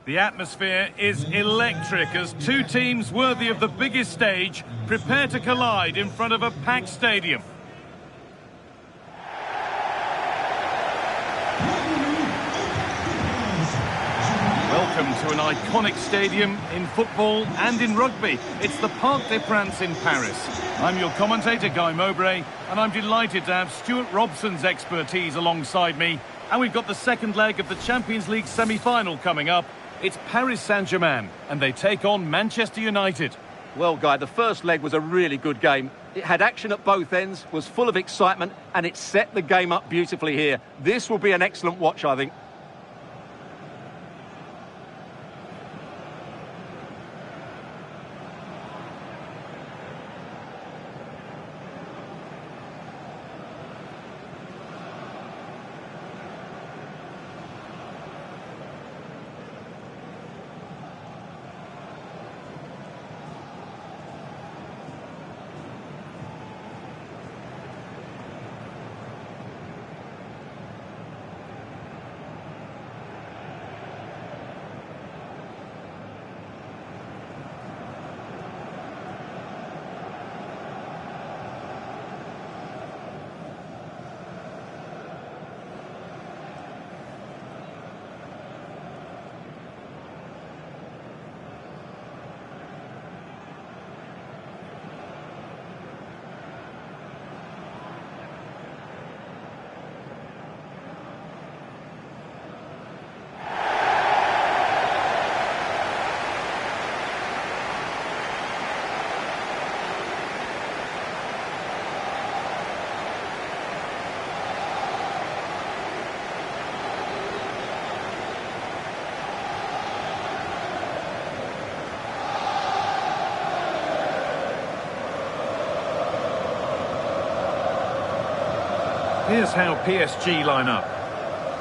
The atmosphere is electric as two teams worthy of the biggest stage prepare to collide in front of a packed stadium. Welcome to an iconic stadium in football and in rugby. It's the Parc des Princes in Paris. I'm your commentator, Guy Mowbray, and I'm delighted to have Stuart Robson's expertise alongside me. And we've got the second leg of the Champions League semi-final coming up. It's Paris Saint-Germain, and they take on Manchester United. Well, Guy, the first leg was a really good game. It had action at both ends, was full of excitement, and it set the game up beautifully here. This will be an excellent watch, I think. Here's how PSG line up.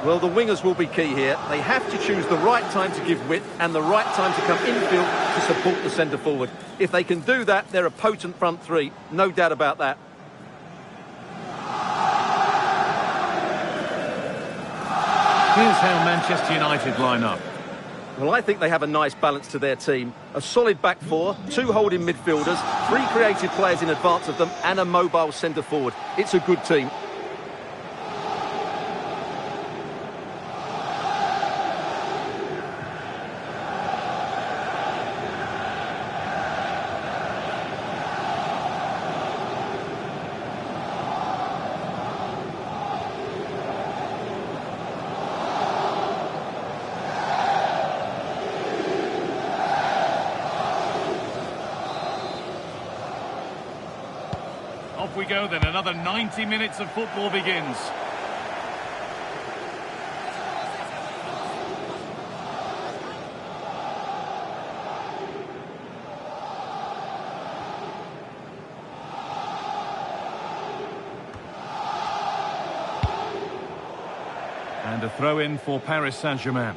Well, the wingers will be key here. They have to choose the right time to give width and the right time to come infield to support the centre forward. If they can do that, they're a potent front three. No doubt about that. Here's how Manchester United line up. Well, I think they have a nice balance to their team. A solid back four, two holding midfielders, three creative players in advance of them, and a mobile centre forward. It's a good team. Off we go then, another 90 minutes of football begins. And a throw in for Paris Saint-Germain.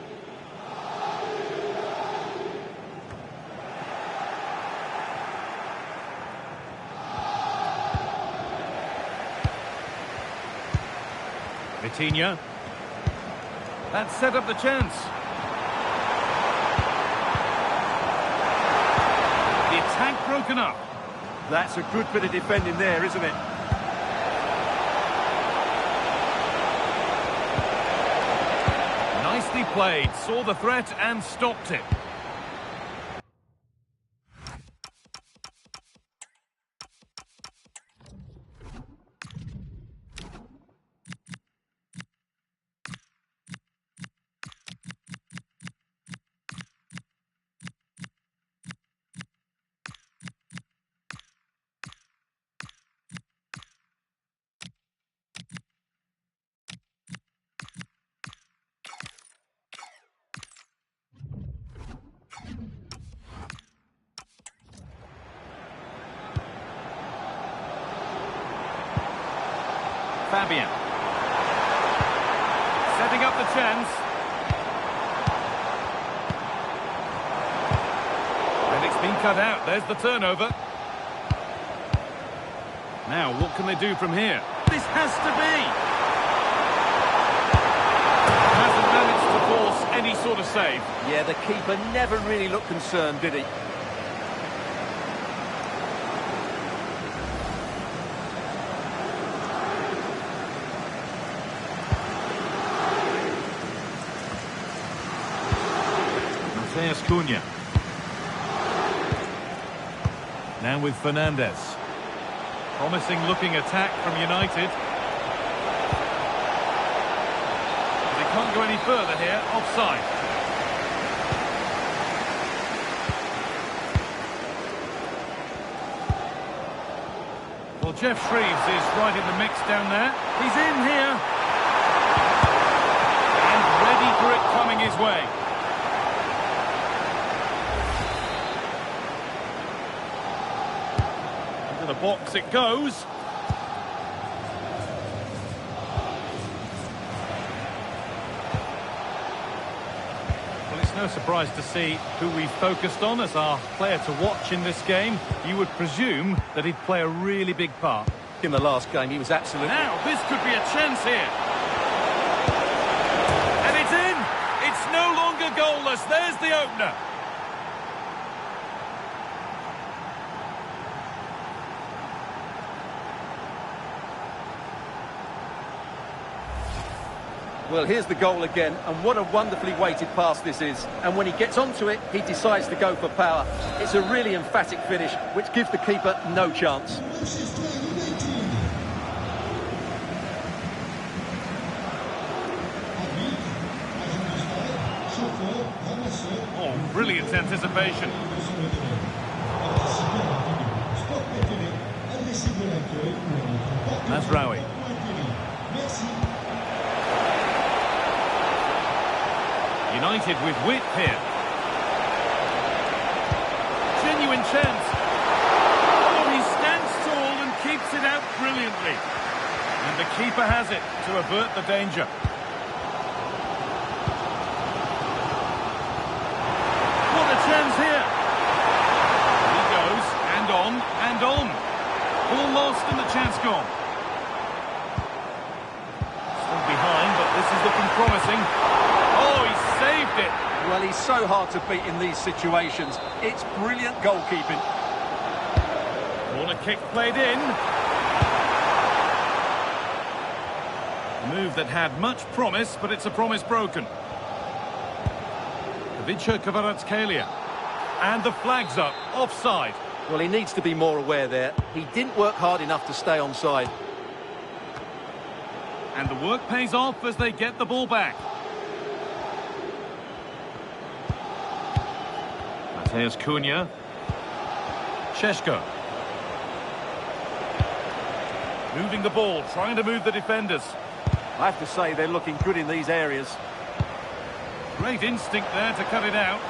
Vitinha. That set up the chance. The attack broken up. That's a good bit of defending there, isn't it? Nicely played, saw the threat and stopped it. Fabian. Setting up the chance. And it's been cut out. There's the turnover. Now, what can they do from here? This has to be! Hasn't managed to force any sort of save. Yeah, the keeper never really looked concerned, did he? Cunha. Now with Fernandez. Promising looking attack from United. They can't go any further here. Offside. Well, Jeff Shreves is right in the mix down there. He's in here. And ready for it coming his way. The box it goes. Well, it's no surprise to see who we focused on as our player to watch in this game. You would presume that he'd play a really big part. In the last game, he was absolutely... Now, this could be a chance here. And it's in! It's no longer goalless. There's the opener. Well, here's the goal again, and what a wonderfully weighted pass this is. And when he gets onto it, he decides to go for power. It's a really emphatic finish, which gives the keeper no chance. Oh, brilliant anticipation. Mazraoui. United with width here. Genuine chance. Oh, he stands tall and keeps it out brilliantly. And the keeper has it to avert the danger. What a chance here. He goes, and on, and on. Ball lost and the chance gone. Still behind, but this is looking promising. Oh, he saved it. Well, he's so hard to beat in these situations. It's brilliant goalkeeping. Corner kick played in. A move that had much promise, but it's a promise broken. Ivica Kvaratskhelia. And the flag's up. Offside. Well, he needs to be more aware there. He didn't work hard enough to stay onside. And the work pays off as they get the ball back. There's Cunha. Šeško. Moving the ball, trying to move the defenders. I have to say, they're looking good in these areas. Great instinct there to cut it out.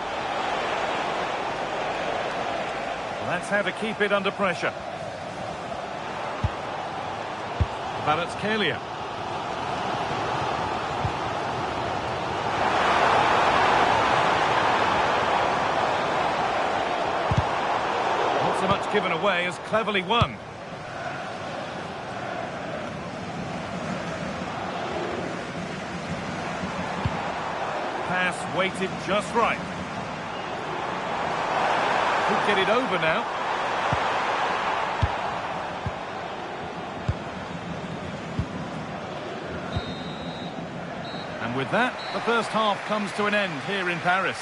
That's how to keep it under pressure. Kvaratskhelia. So much given away as cleverly won. Pass weighted just right. Could get it over now. And with that, the first half comes to an end here in Paris.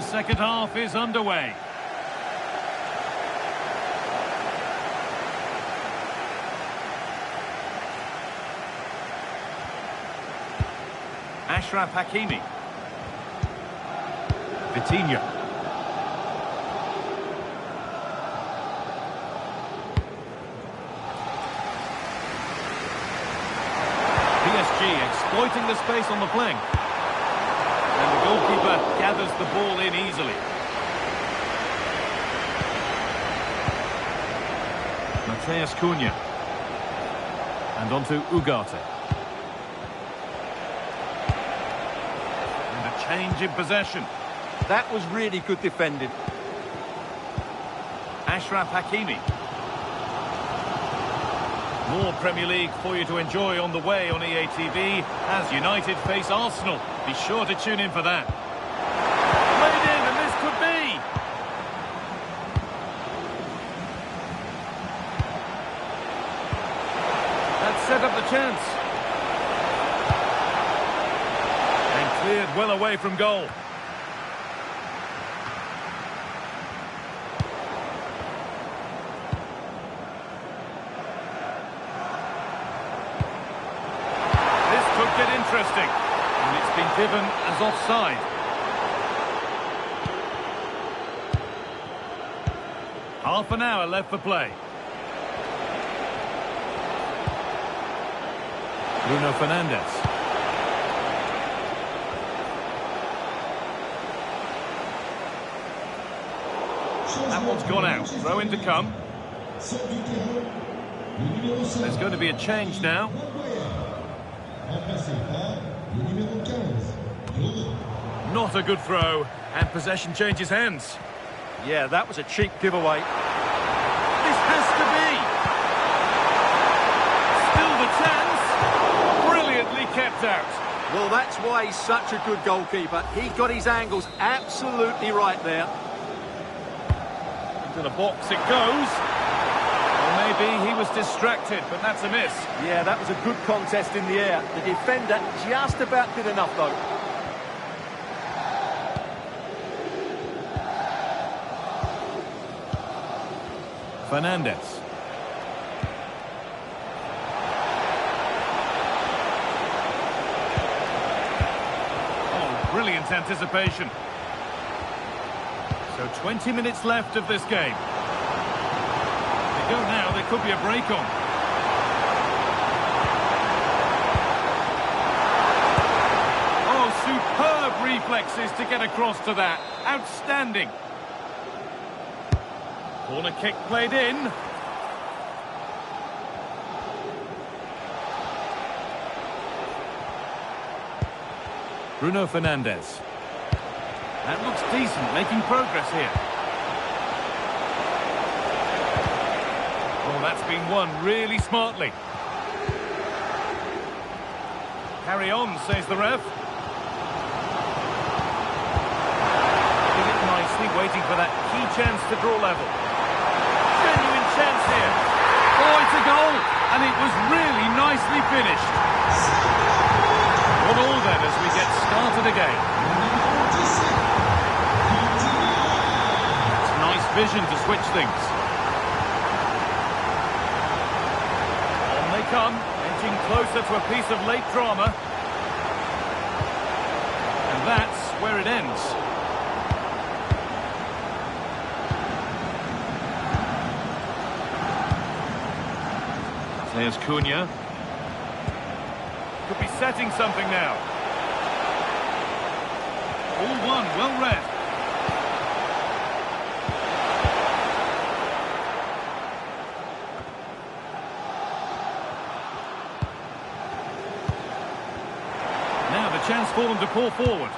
second half is underway. Ashraf Hakimi. Vitinha. PSG exploiting the space on the flank. And the goalkeeper gathers the ball in easily. Mateus Cunha. And onto Ugarte. And a change in possession. That was really good defending. Ashraf Hakimi. More Premier League for you to enjoy on the way on EA TV as United face Arsenal. Be sure to tune in for that. Played in, and this could be. That set up the chance. And cleared well away from goal. Get interesting, and it's been given as offside. Half an hour left for play. Bruno Fernandes. That one's gone out. Throw in to come. There's going to be a change now. Not a good throw, and possession changes hands. Yeah, that was a cheap giveaway. This has to be. Still the chance. Brilliantly kept out. Well, that's why he's such a good goalkeeper. He got his angles absolutely right there. Into the box it goes. Or maybe he was distracted, but that's a miss. Yeah, that was a good contest in the air. The defender just about did enough, though. Fernandes. Oh, brilliant anticipation. So 20 minutes left of this game. Go now, there could be a break on. Oh, superb reflexes to get across to that. Outstanding. Corner kick played in. Bruno Fernandes. That looks decent, making progress here. Oh, that's been won really smartly. Carry on, says the ref. Did it nicely, waiting for that key chance to draw level. Genuine chance here. Oh, it's a goal, and it was really nicely finished. 1-1 then as we get started again. It's nice vision to switch things. Come, edging closer to a piece of late drama. And that's where it ends. There's Cunha. Could be setting something now. All one, well read. Now the chance for them to pull forward.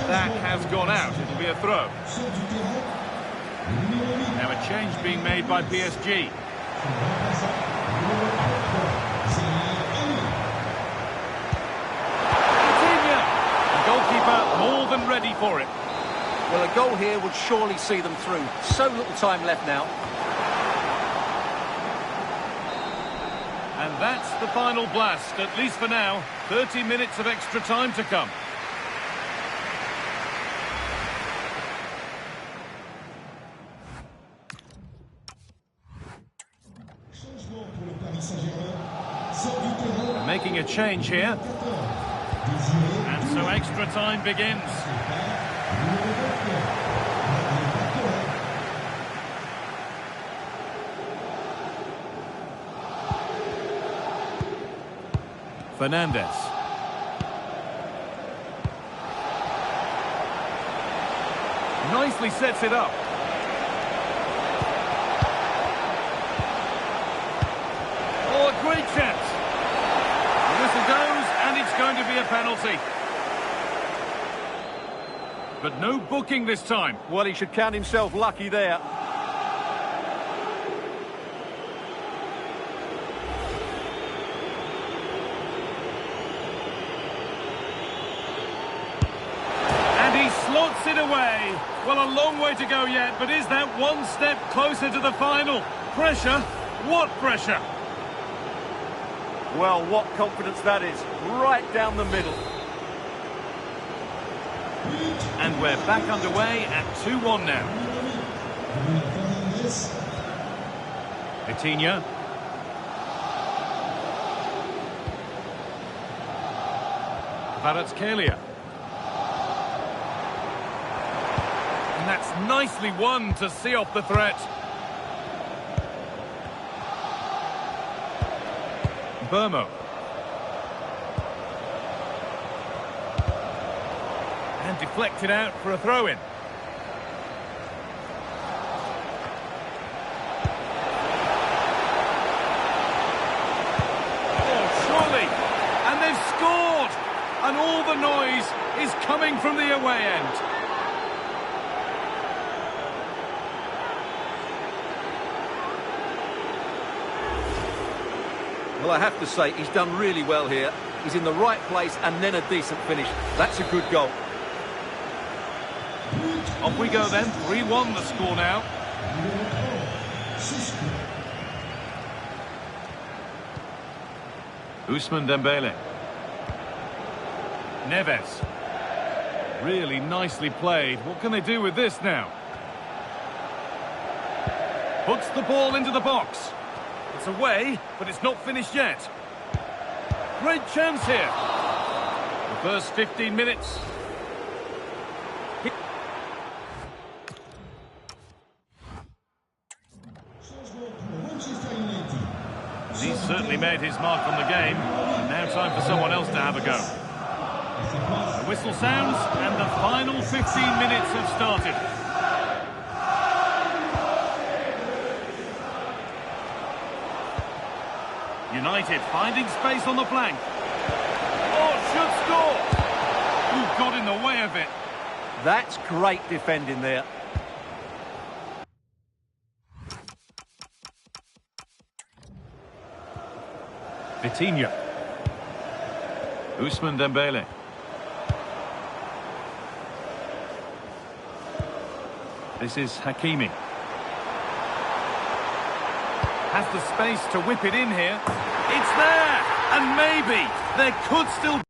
That has gone out. It'll be a throw. Now a change being made by PSG. Vitinha! The goalkeeper more than ready for it. Well, a goal here would surely see them through. So little time left now. And that's the final blast, at least for now. 30 minutes of extra time to come. Making a change here. And so extra time begins. Fernandez. Nicely sets it up. Oh, a great chance. The whistle goes, and it's going to be a penalty. But no booking this time. Well, he should count himself lucky there. Slots it away. Well, a long way to go yet, but is that one step closer to the final? Pressure? What pressure? Well, what confidence that is. Right down the middle. And we're back underway at 2-1 now. Vitinha. Kvaratskhelia. And that's nicely won to see off the threat. Burmo. And deflected out for a throw-in. Oh, surely! And they've scored! And all the noise is coming from the away end. Well, I have to say, he's done really well here. He's in the right place and then a decent finish. That's a good goal. Off we go then, 3-1 the score now. Ousmane Dembele. Neves. Really nicely played. What can they do with this now? Puts the ball into the box. It's away, but it's not finished yet. Great chance here. The first 15 minutes. He's certainly made his mark on the game. And now time for someone else to have a go. The whistle sounds and the final 15 minutes have started. United finding space on the flank. Oh, should score! Who got in the way of it? That's great defending there. Vitinha. Ousmane Dembele. This is Hakimi. Has the space to whip it in here. It's there! And maybe there could still...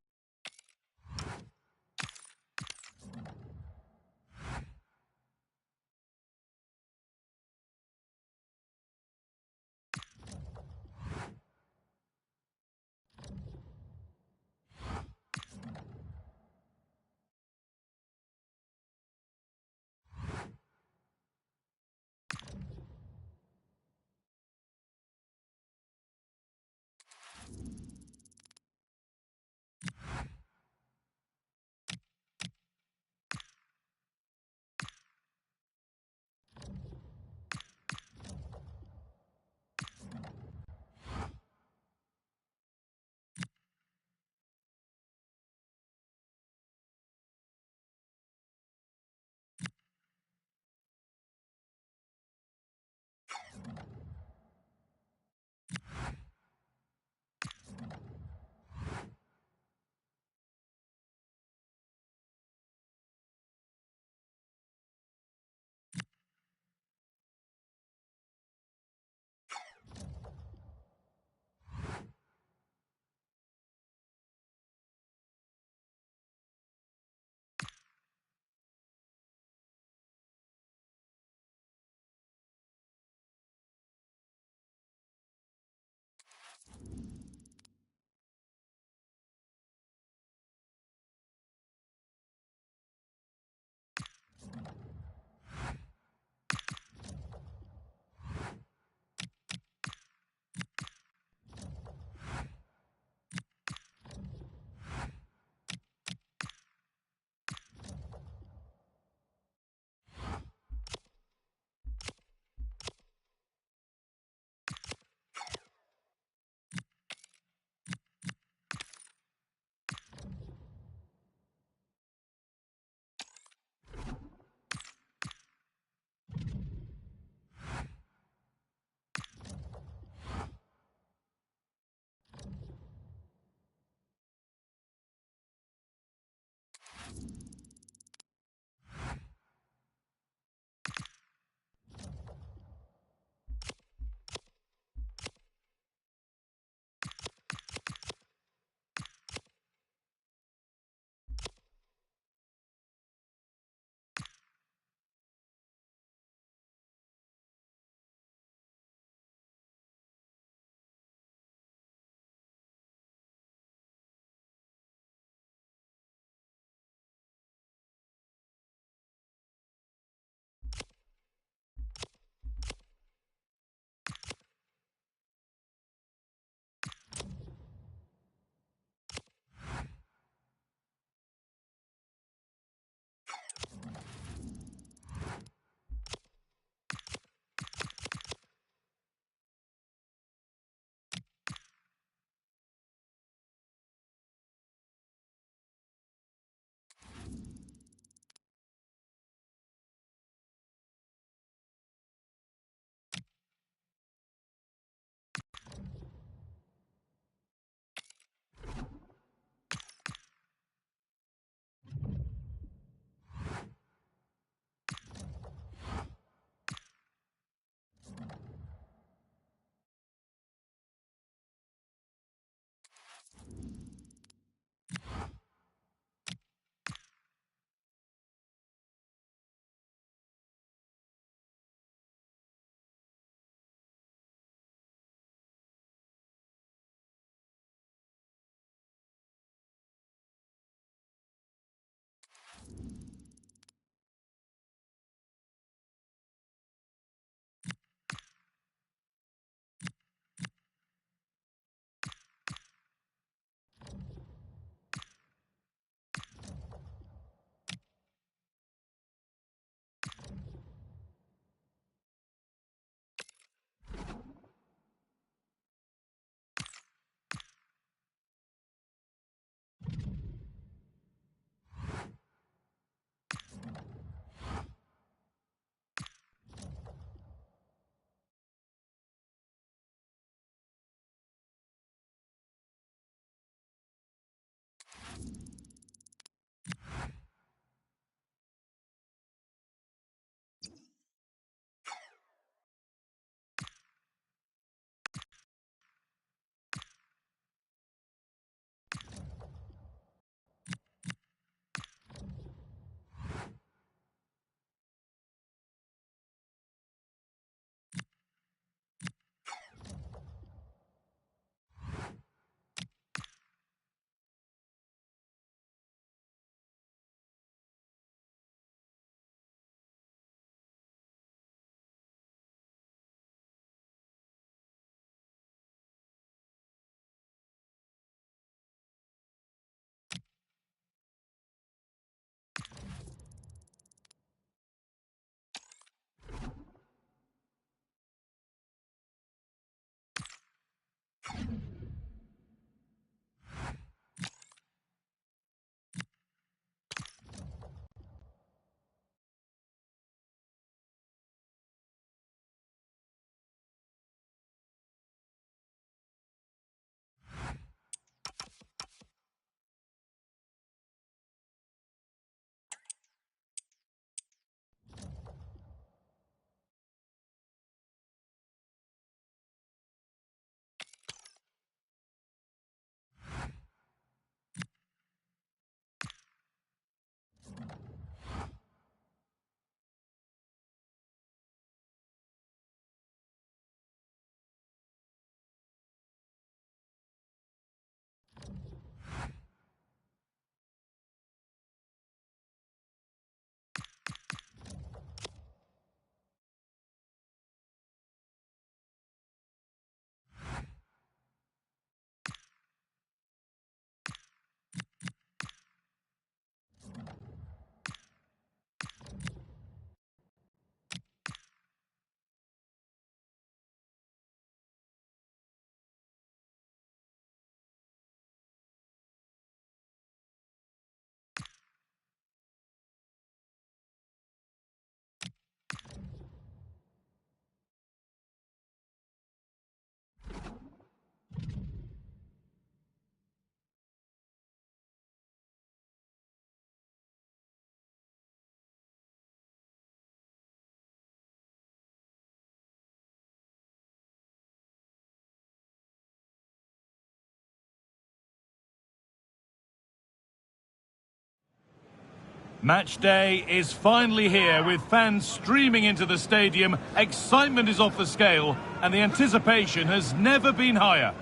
Match day is finally here with fans streaming into the stadium. Excitement is off the scale and the anticipation has never been higher.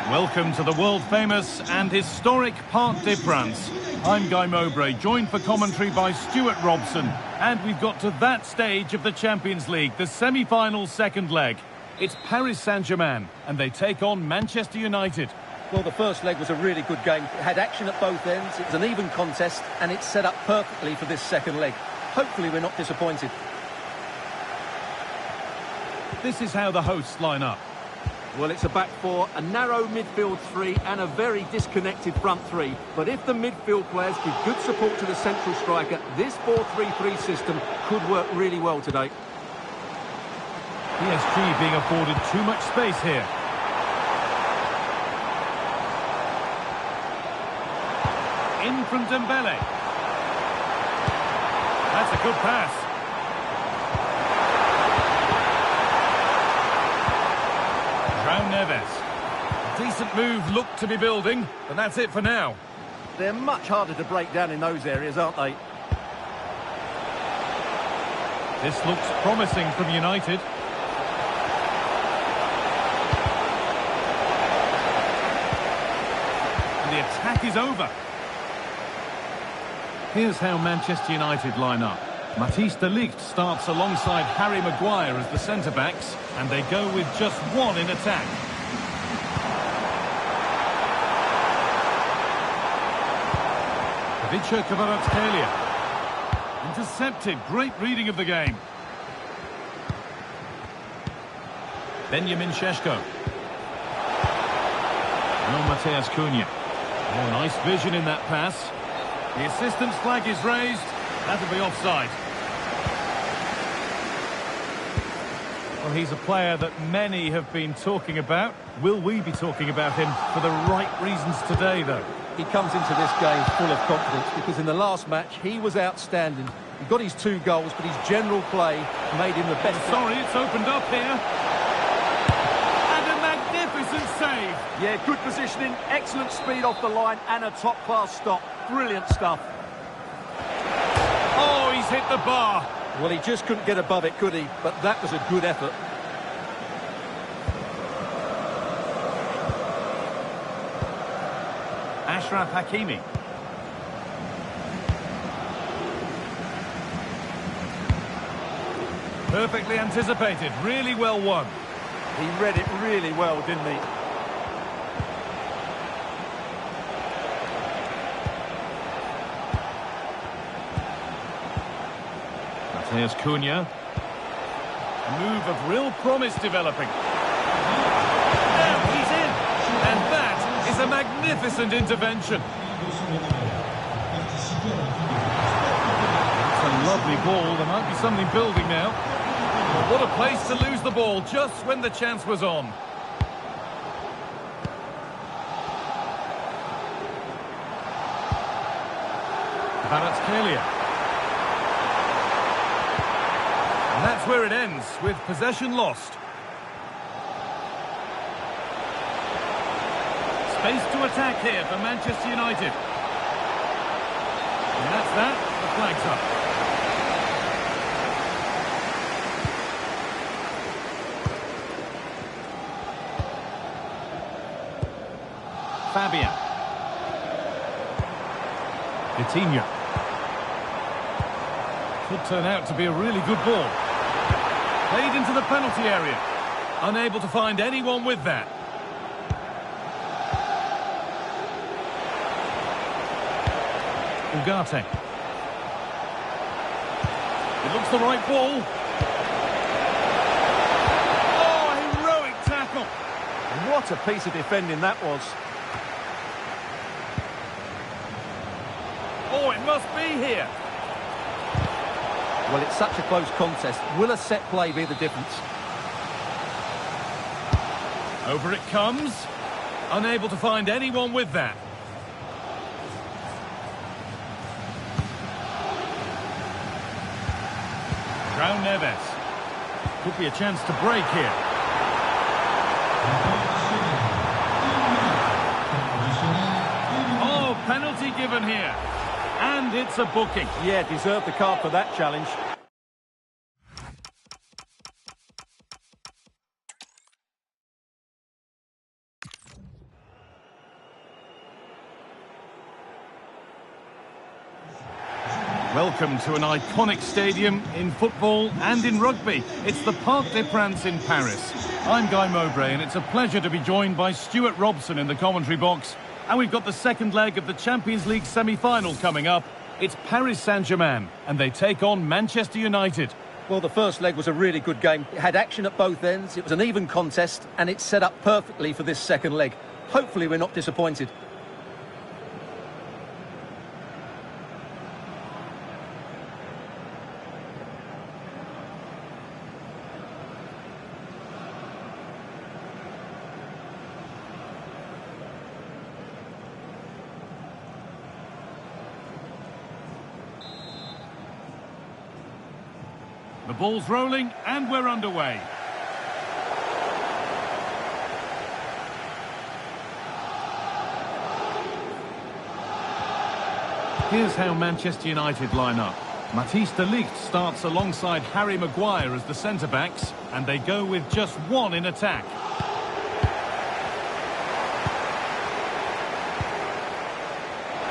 Welcome to the world-famous and historic Parc des Princes. I'm Guy Mowbray, joined for commentary by Stuart Robson. And we've got to that stage of the Champions League, the semi-final second leg. It's Paris Saint-Germain, and they take on Manchester United. Well, the first leg was a really good game. It had action at both ends. It was an even contest, and it's set up perfectly for this second leg. Hopefully we're not disappointed. This is how the hosts line up. Well, it's a back four, a narrow midfield three, and a very disconnected front three. But if the midfield players give good support to the central striker, this 4-3-3 system could work really well today. PSG being afforded too much space here. In from Dembele. That's a good pass. João Neves. Decent move, looked to be building, but that's it for now. They're much harder to break down in those areas, aren't they? This looks promising from United. The attack is over. Here's how Manchester United line up. Matthijs de Ligt starts alongside Harry Maguire as the centre-backs, and they go with just one in attack. Ivica Kvaratskhelia. Intercepted, great reading of the game. Benjamin Šeško. No Matheus Cunha. Oh, nice vision in that pass. The assistant's flag is raised. That'll be offside. Well, he's a player that many have been talking about. Will we be talking about him for the right reasons today, though? He comes into this game full of confidence because in the last match, he was outstanding. He got his 2 goals, but his general play made him the best. Sorry, it's opened up here. Save. Yeah, good positioning, excellent speed off the line and a top-class stop. Brilliant stuff. Oh, he's hit the bar. Well, he just couldn't get above it, could he? But that was a good effort. Achraf Hakimi. Perfectly anticipated, really well won. He read it really well, didn't he? Matheus Cunha. Move of real promise developing. Now he's in. And that is a magnificent intervention. It's a lovely ball. There might be something building now. What a place to lose the ball just when the chance was on. Kvaratskhelia. And that's where it ends, with possession lost. Space to attack here for Manchester United. And that's that. The flag's up. Fabian. Coutinho. Could turn out to be a really good ball. Played into the penalty area. Unable to find anyone with that. Ugarte. It looks the right ball. Oh, heroic tackle. What a piece of defending that was. Oh, it must be here. Well, it's such a close contest. Will a set play be the difference? Over it comes. Unable to find anyone with that. João Neves. Could be a chance to break here. given here. And it's a booking. Yeah, deserved the card for that challenge. Welcome to an iconic stadium in football and in rugby. It's the Parc des Princes in Paris. I'm Guy Mowbray, and it's a pleasure to be joined by Stuart Robson in the commentary box. And we've got the second leg of the Champions League semi-final coming up. It's Paris Saint-Germain, and they take on Manchester United. Well, the first leg was a really good game. It had action at both ends, it was an even contest, and it's set up perfectly for this second leg. Hopefully we're not disappointed. The ball's rolling and we're underway. Here's how Manchester United line up. Matthijs de Ligt starts alongside Harry Maguire as the centre-backs, and they go with just one in attack.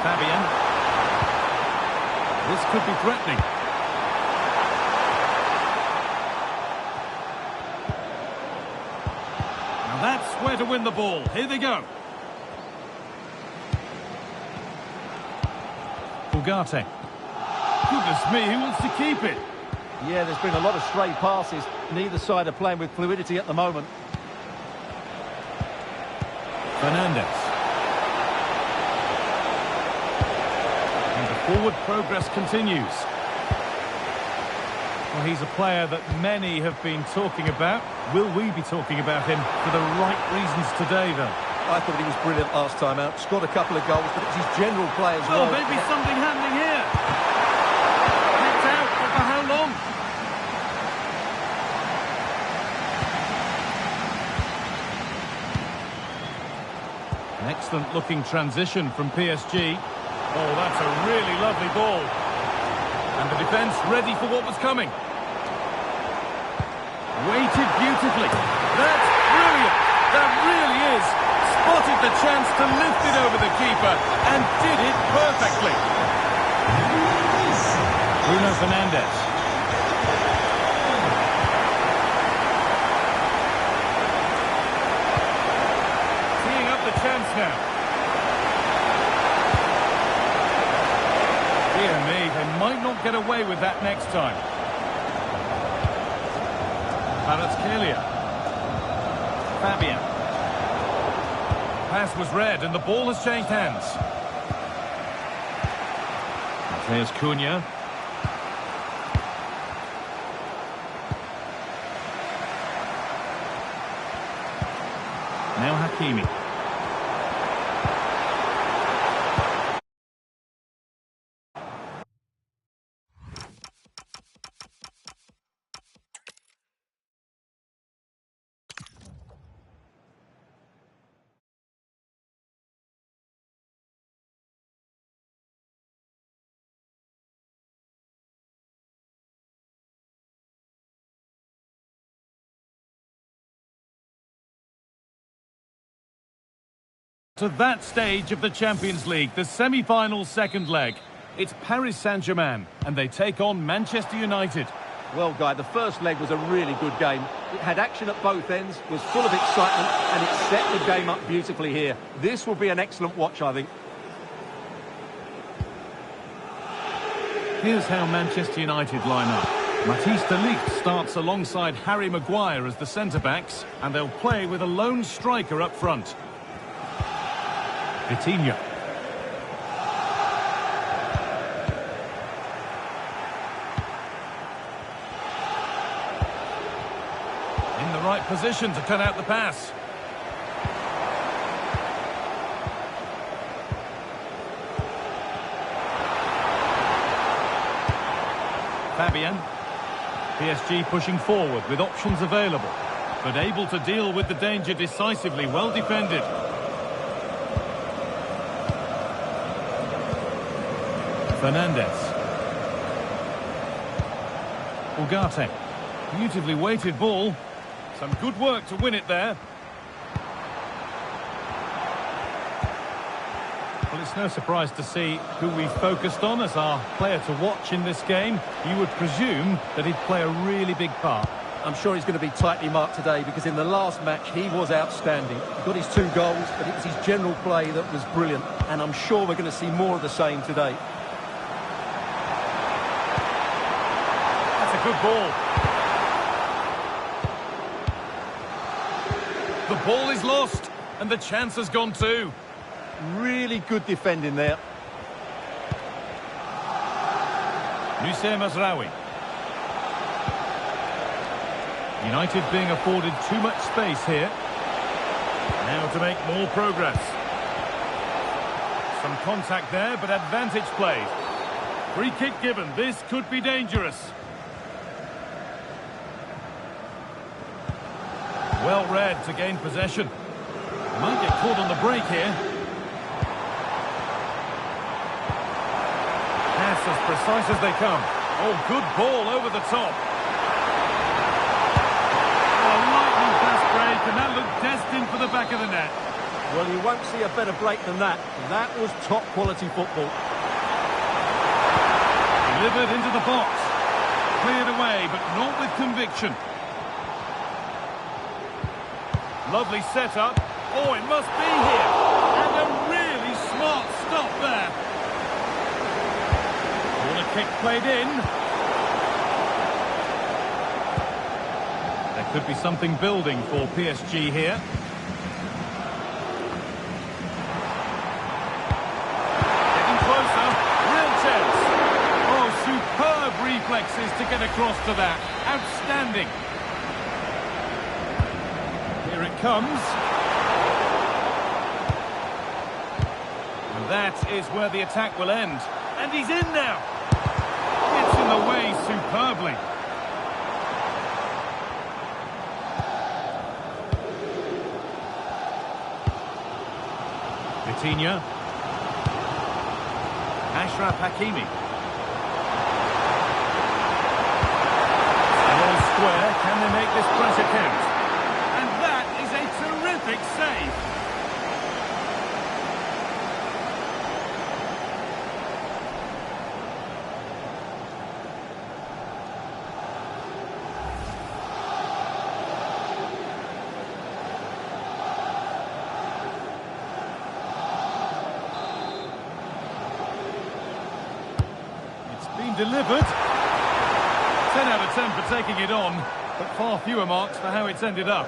Fabian. This could be threatening. That's where to win the ball. Here they go. Ugarte. Goodness me, who wants to keep it? Yeah, there's been a lot of stray passes. Neither side are playing with fluidity at the moment. Fernandes. And the forward progress continues. Well, he's a player that many have been talking about. Will we be talking about him for the right reasons today, though? I thought he was brilliant last time out. Scored a couple of goals, but it's his general play as well. Oh, maybe something happening here. Kicked out, but for how long? An excellent-looking transition from PSG. Oh, that's a really lovely ball. And the defence ready for what was coming. Waited beautifully. That's brilliant. That really is. Spotted the chance to lift it over the keeper and did it perfectly. Bruno Fernandes. Teeing up the chance now. Dear me, they might not get away with that next time. Kvaratskhelia. Fabian. Pass was read and the ball has changed hands. There's Cunha. Now Hakimi. To that stage of the Champions League, the semi-final second leg. It's Paris Saint-Germain, and they take on Manchester United. Well, Guy, the first leg was a really good game. It had action at both ends, was full of excitement, and it set the game up beautifully here. This will be an excellent watch, I think. Here's how Manchester United line up. Matthijs de Ligt starts alongside Harry Maguire as the centre-backs, and they'll play with a lone striker up front. Vitinha. In the right position to cut out the pass. Fabian. PSG pushing forward with options available, but able to deal with the danger decisively. Well defended. Fernandez. Ugarte. Beautifully weighted ball. Some good work to win it there. Well, it's no surprise to see who we focused on as our player to watch in this game. You would presume that he'd play a really big part. I'm sure he's going to be tightly marked today because in the last match he was outstanding. He got his 2 goals, but it was his general play that was brilliant. And I'm sure we're going to see more of the same today. That's a good ball. The ball is lost, and the chance has gone too. Really good defending there. Nusayr Mazraoui. United being afforded too much space here. Now to make more progress. Some contact there, but advantage played. Free kick given. This could be dangerous. Well read to gain possession. Might get caught on the break here. Pass as precise as they come. Oh, good ball over the top. Oh, lightning fast break, and that looked destined for the back of the net. Well, you won't see a better break than that. That was top quality football. Delivered into the box. Cleared away, but not with conviction. Lovely setup. Oh, it must be here. And a really smart stop there. Corner kick played in. There could be something building for PSG here. Getting closer. Real chance. Oh, superb reflexes to get across to that. Outstanding. Here it comes. And that is where the attack will end. And he's in now. Gets in the way superbly. Vitinha. Ashraf Hakimi. All square. Can they make this pressure count? And that is a terrific save. Delivered. 10 out of 10 for taking it on, but far fewer marks for how it's ended up.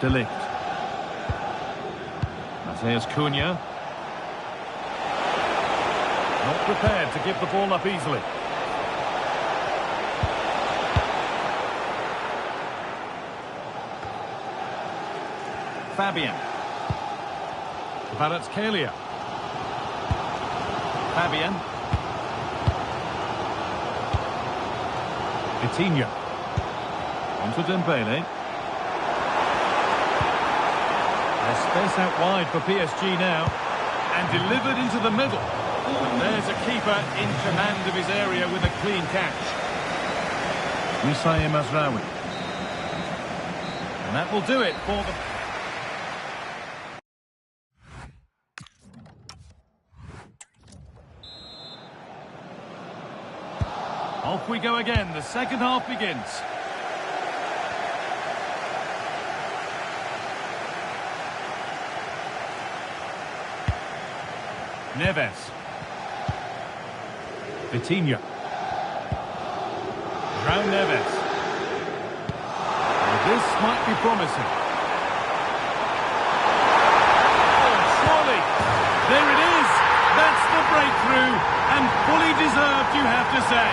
De Ligt. Matheus Cunha. Not prepared to give the ball up easily. Fabian. Kvaratskhelia. Fabian. Vitinha. Onto Dembele. There's space out wide for PSG now. And delivered into the middle. And there's a keeper in command of his area with a clean catch. Nusayr Mazraoui. And that will do it for the... Off we go again. The second half begins. Neves. Vitinha. João Neves. Well, this might be promising. Oh, surely. There it is. That's the breakthrough. And fully deserved, you have to say.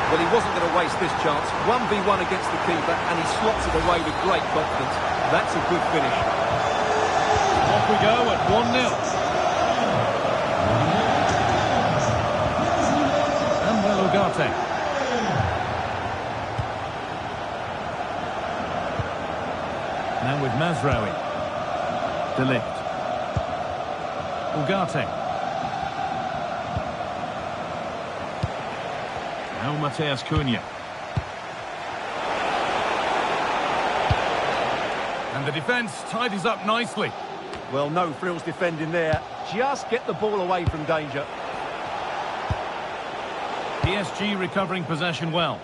Well, he wasn't going to waste this chance. 1v1 against the keeper, and he slots it away with great confidence. That's a good finish. Off we go at 1-0. And well, Ugarte. Now with Mazraoui. De Ligt. Ugarte. Now Mateus Cunha. And the defence tidies up nicely. Well, no frills defending there. Just get the ball away from danger. PSG recovering possession well.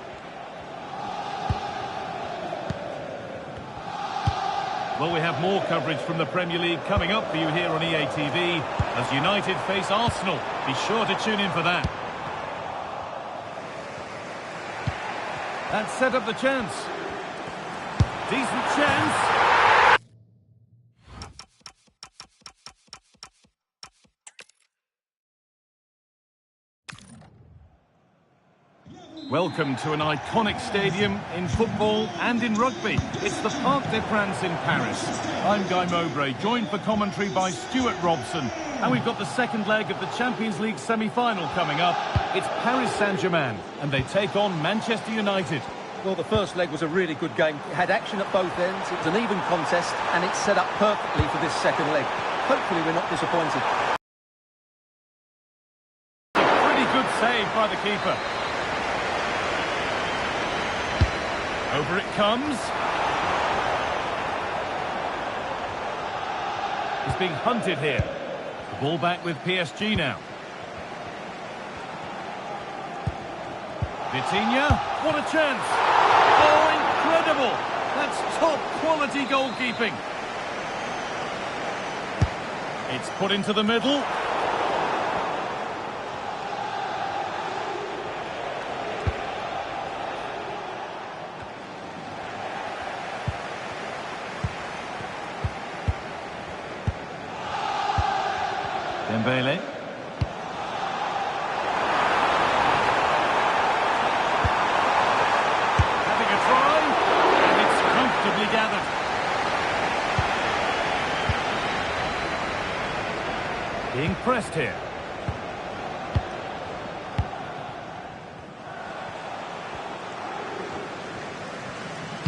Well, we have more coverage from the Premier League coming up for you here on EA TV as United face Arsenal. Be sure to tune in for that. That set up the chance. Decent chance. Welcome to an iconic stadium in football and in rugby. It's the Parc des Princes in Paris. I'm Guy Mowbray, joined for commentary by Stuart Robson. And we've got the second leg of the Champions League semi-final coming up. It's Paris Saint-Germain, and they take on Manchester United. Well, the first leg was a really good game. It had action at both ends. It was an even contest, and it's set up perfectly for this second leg. Hopefully we're not disappointed. A pretty good save by the keeper. Over it comes. He's being hunted here. The ball back with PSG now. Vitinha, what a chance! Oh, incredible! That's top quality goalkeeping. It's put into the middle. Dembele. Having a try, and it's comfortably gathered. Being pressed here.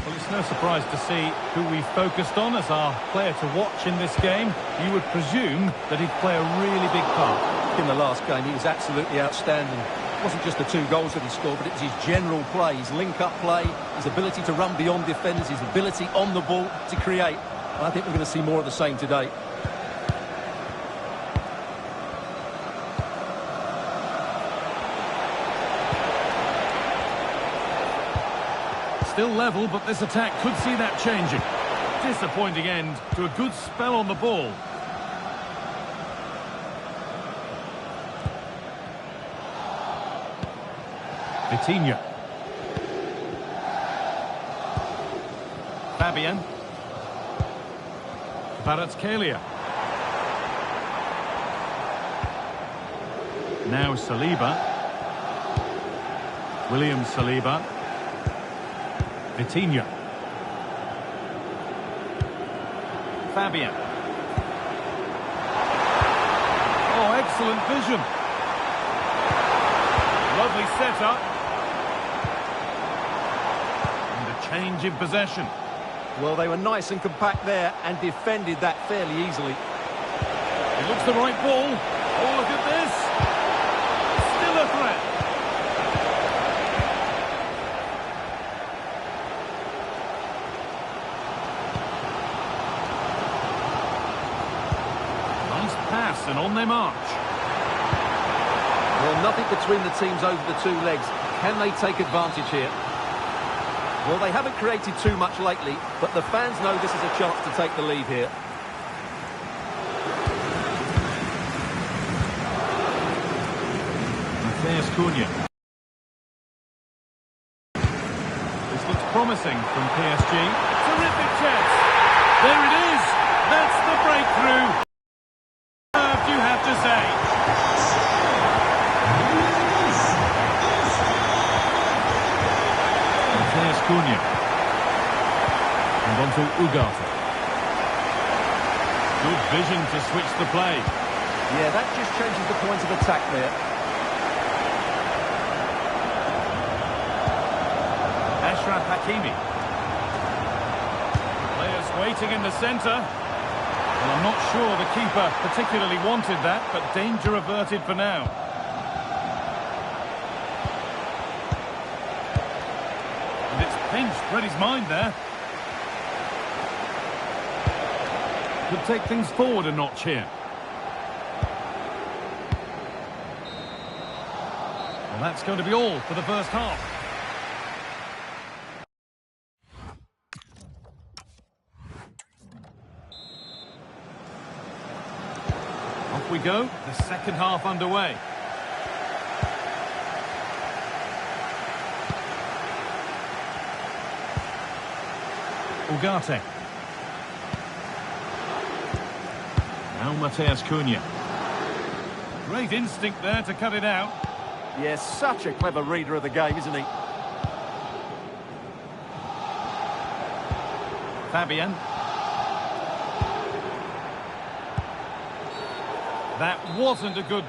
Well, it's no surprise to see who we focused on as our player to watch in this game. You would presume that he'd play a really big part. In the last game, he was absolutely outstanding. It wasn't just the 2 goals that he scored, but it was his general play, his link-up play, his ability to run beyond defenders, his ability on the ball to create. I think we're going to see more of the same today. Still level, but this attack could see that changing. Disappointing end to a good spell on the ball. Vitinha. Fabian. Kvaratskhelia. Now Saliba. William Saliba. Vitinha. Fabian. Oh, excellent vision. Lovely setup. And a change in possession. Well, they were nice and compact there and defended that fairly easily. It looks the right ball. Oh, look at this. Still a threat. Pass and on they march. Well, nothing between the teams over the 2 legs. Can they take advantage here? Well, they haven't created too much lately, but the fans know this is a chance to take the lead here. Mateus Cunha. This looks promising from PSG. Terrific chance. There it is. That's the breakthrough. You have to say. Mateus Cunha. And on to Ugarte. Good vision to switch the play. Yeah, that just changes the point of attack there. Ashraf Hakimi. Players waiting in the centre. Well, I'm not sure the keeper particularly wanted that, but danger averted for now. And it's pinched Freddie's mind there. Could take things forward a notch here. Well, that's going to be all for the first half. Off we go, the second half underway. Ugarte. Now Mateus Cunha. Great instinct there to cut it out. Yes, such a clever reader of the game, isn't he? Fabian. That wasn't a good...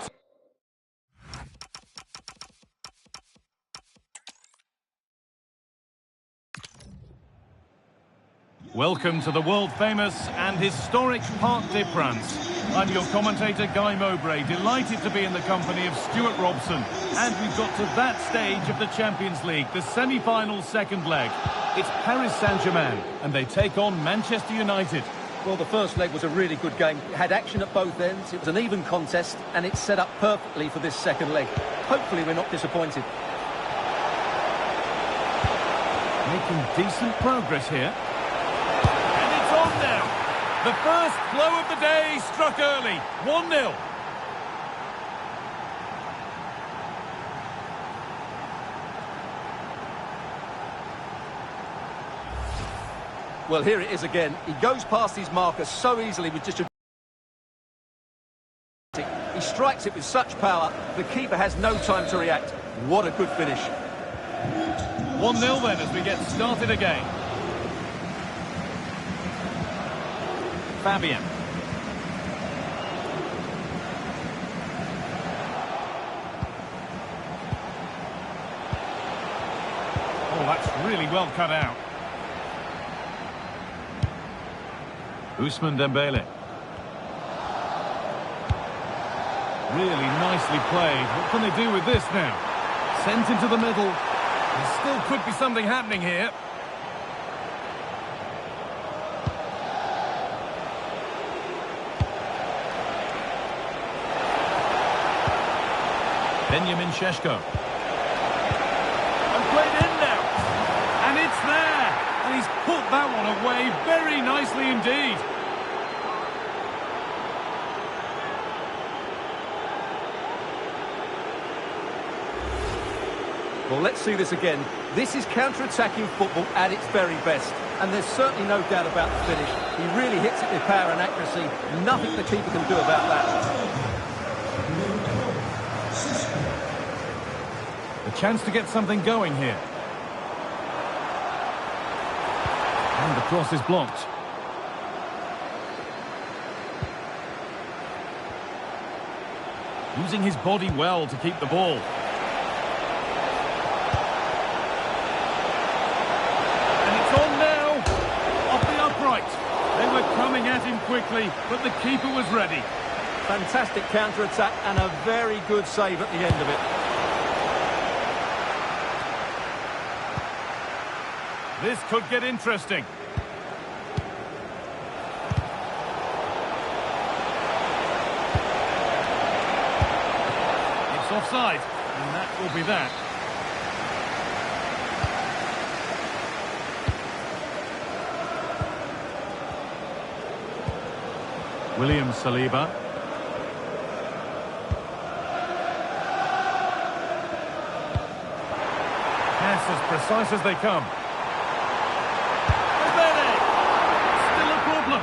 Welcome to the world-famous and historic Parc des Princes. I'm your commentator, Guy Mowbray, delighted to be in the company of Stuart Robson. And we've got to that stage of the Champions League, the semi-final second leg. It's Paris Saint-Germain, and they take on Manchester United. Well, the first leg was a really good game. It had action at both ends, it was an even contest, and it's set up perfectly for this second leg. Hopefully we're not disappointed. Making decent progress here. And it's on now. The first blow of the day struck early. 1-0. Well, here it is again. He goes past his marker so easily with just a... He strikes it with such power, the keeper has no time to react. What a good finish. 1-0 then as we get started again. Fabian. Oh, that's really well cut out. Ousmane Dembele. Really nicely played. What can they do with this now? Sent into the middle. There still could be something happening here. Benjamin Šeško. And played in now. And it's there. And he's put that one away very nicely indeed. Well, let's see this again. This is counter-attacking football at its very best. And there's certainly no doubt about the finish. He really hits it with power and accuracy. Nothing the keeper can do about that. A chance to get something going here. And the cross is blocked. Using his body well to keep the ball. They were coming at him quickly, but the keeper was ready. Fantastic counter-attack and a very good save at the end of it. This could get interesting. It's offside, and that will be that. William Saliba. Pass as precise as they come. Still a problem.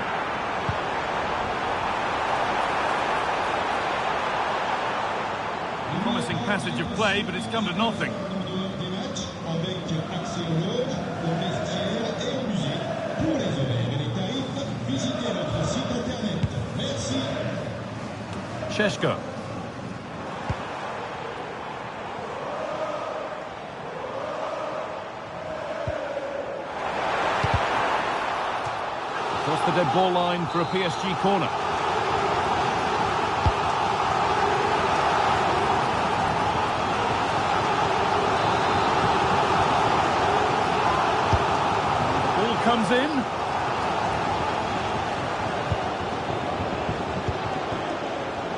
Promising passage of play, but it's come to nothing. Šeško. Across the dead ball line for a PSG corner. Ball comes in.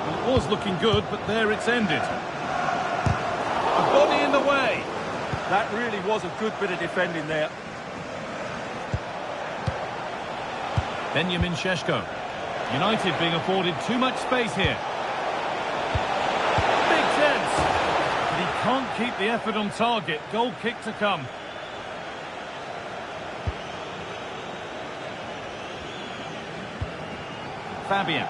It was looking good, but there it's ended. A body in the way. That really was a good bit of defending there. Benjamin Šeško. United being afforded too much space here. Big chance. But he can't keep the effort on target. Goal kick to come. Fabian.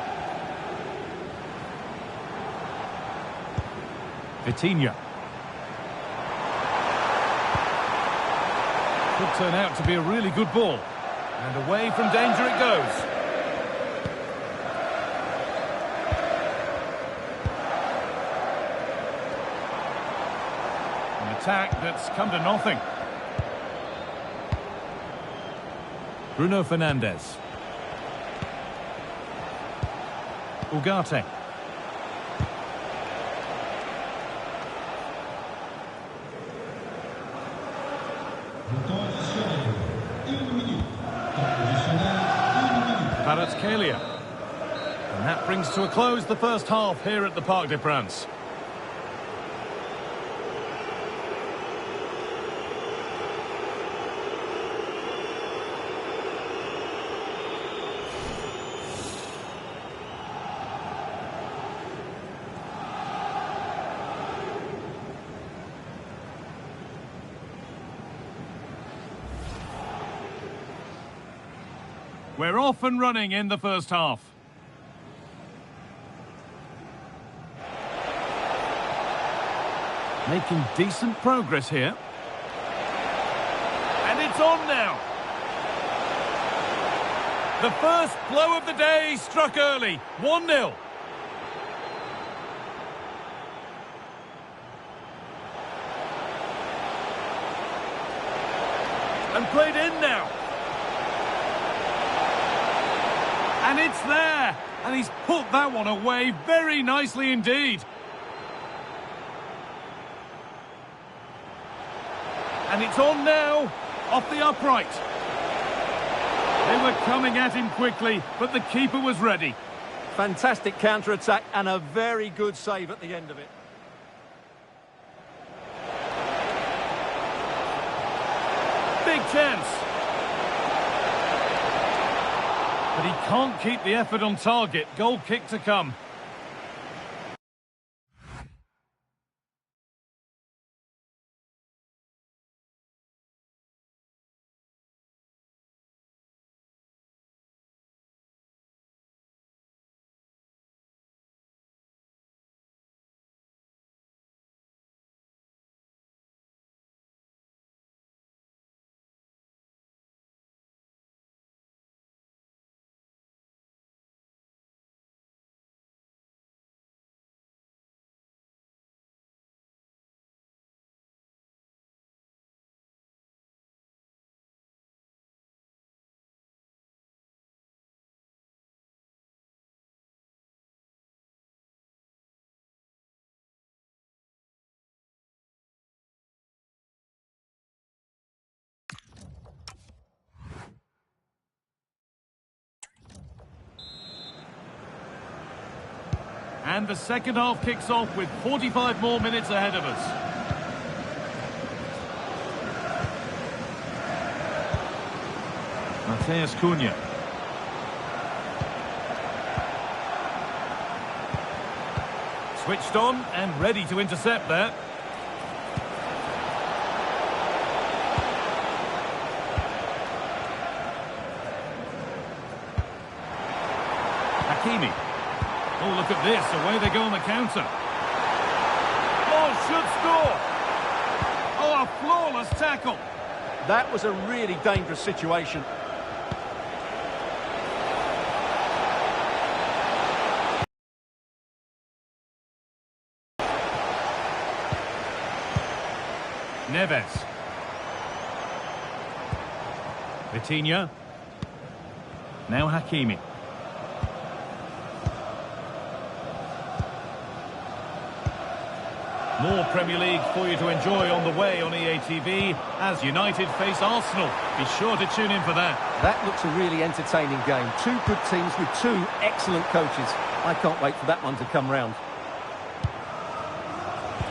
Vitinha. Could turn out to be a really good ball. And away from danger it goes. An attack that's come to nothing. Bruno Fernandes. Ugarte. Kvaratskhelia. And that brings to a close the first half here at the Parc des Princes. We're off and running in the first half. Making decent progress here. And it's on now. The first blow of the day struck early. 1-0. And played in now. And it's there, and he's put that one away very nicely indeed. And it's on now, off the upright. They were coming at him quickly, but the keeper was ready. Fantastic counter-attack and a very good save at the end of it. Big chance. But he can't keep the effort on target. Goal kick to come. And the second half kicks off with 45 more minutes ahead of us. Mateus Cunha. Switched on and ready to intercept there. Hakimi. Oh, look at this. Away they go on the counter. Oh, should score. Oh, a flawless tackle. That was a really dangerous situation. Neves. Vitinha. Now Hakimi. More Premier League for you to enjoy on the way on EA TV as United face Arsenal. Be sure to tune in for that. That looks a really entertaining game. Two good teams with two excellent coaches. I can't wait for that one to come round.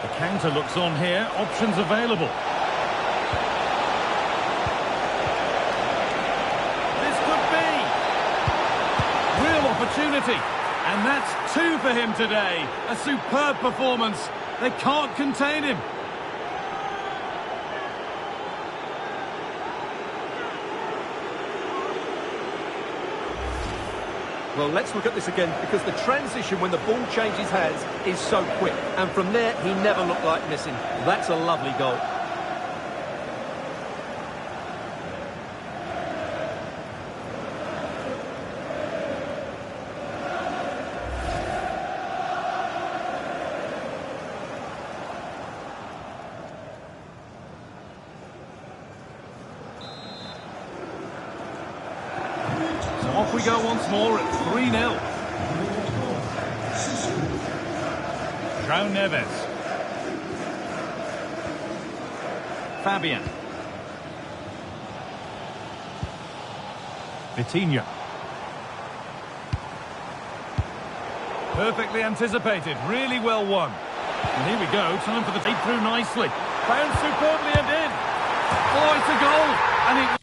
The counter looks on here. Options available. This could be real opportunity. And that's two for him today. A superb performance. They can't contain him. Well, let's look at this again, because the transition when the ball changes hands is so quick. And from there, he never looked like missing. That's a lovely goal. Off we go once more at 3-0. João Neves. Fabian. Vitinha. Perfectly anticipated, really well won. And here we go, time for the take through nicely. Found superbly and in. Oh, it's a goal! And it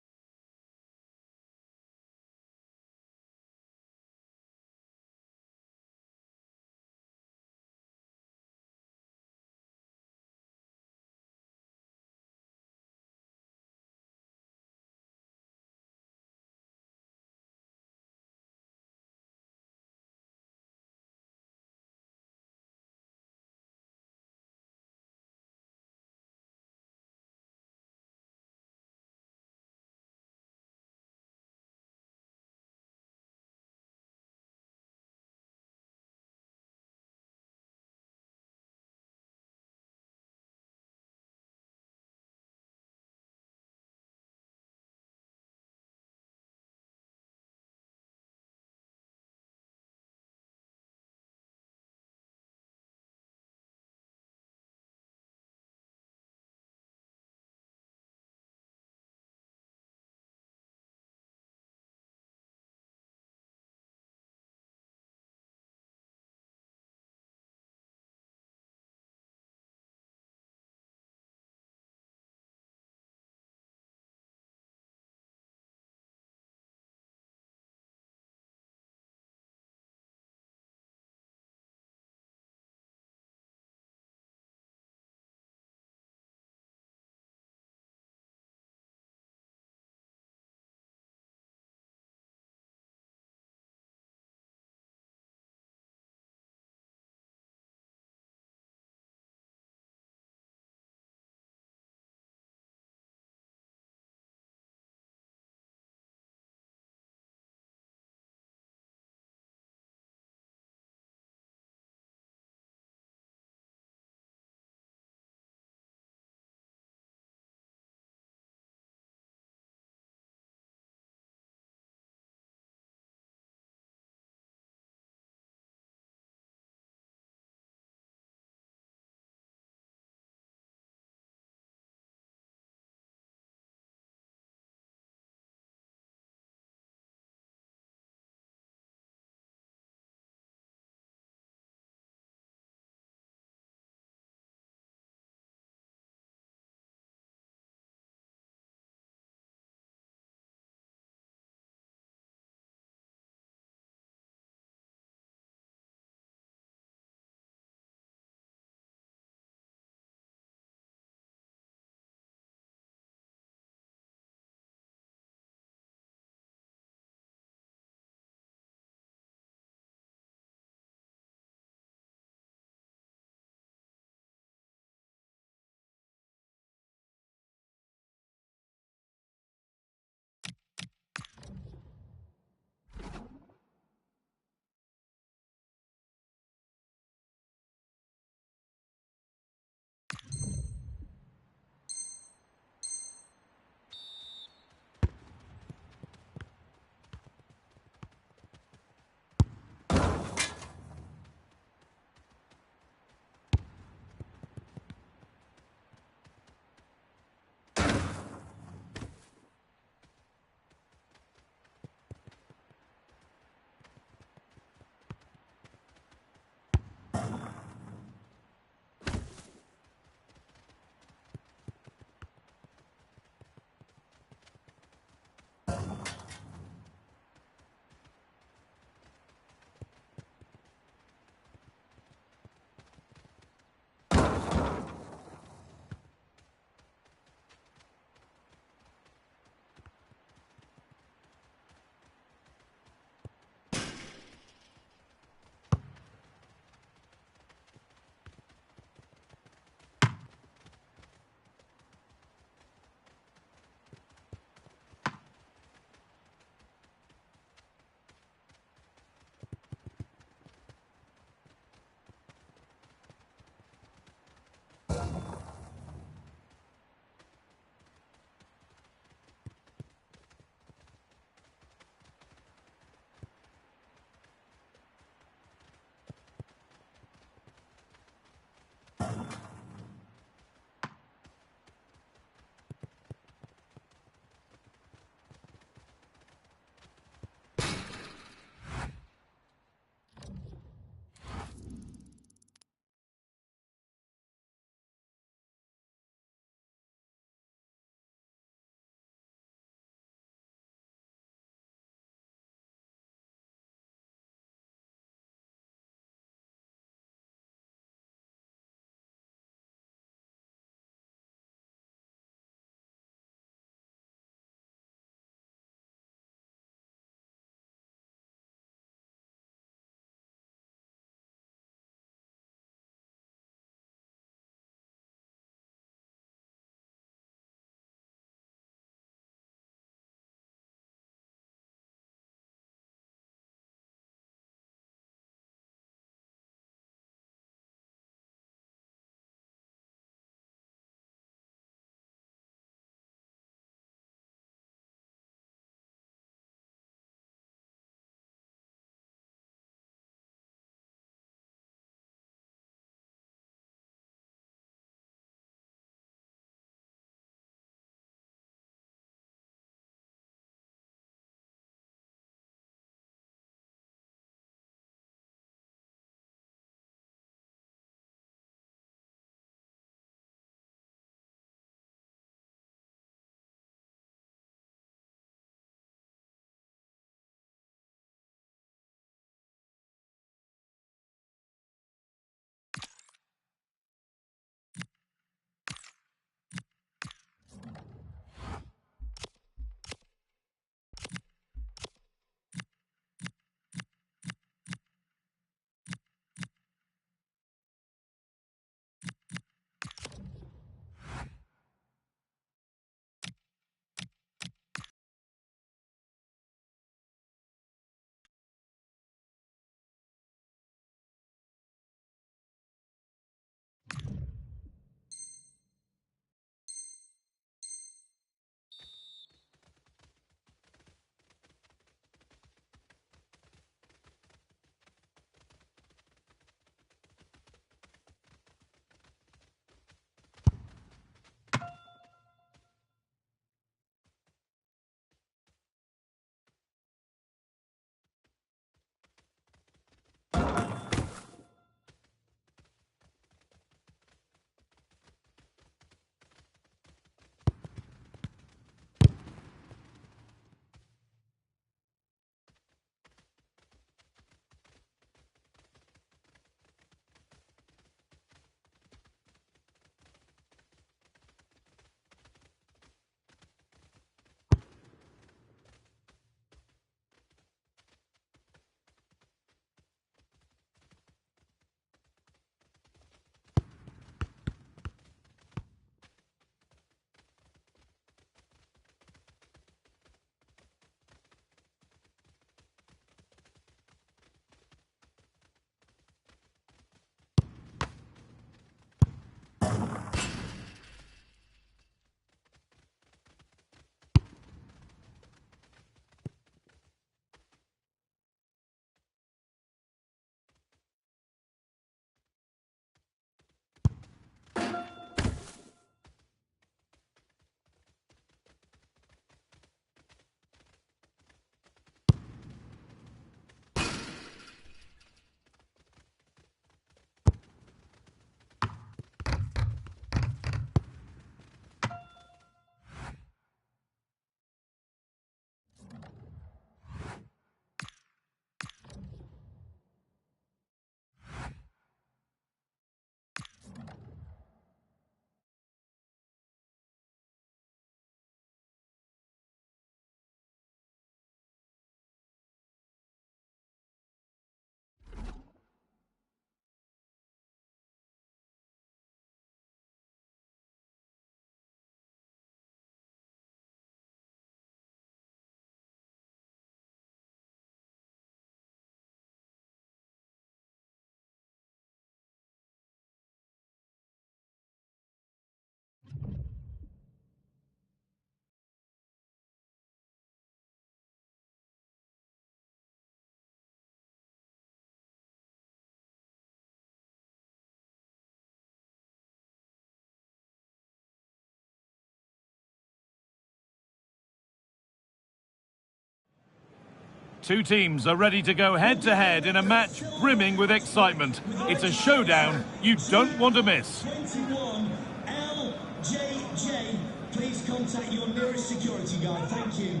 Two teams are ready to go head-to-head in a match brimming with excitement. It's a showdown you don't want to miss. 21 LJJ. Please contact your nearest security guard. Thank you.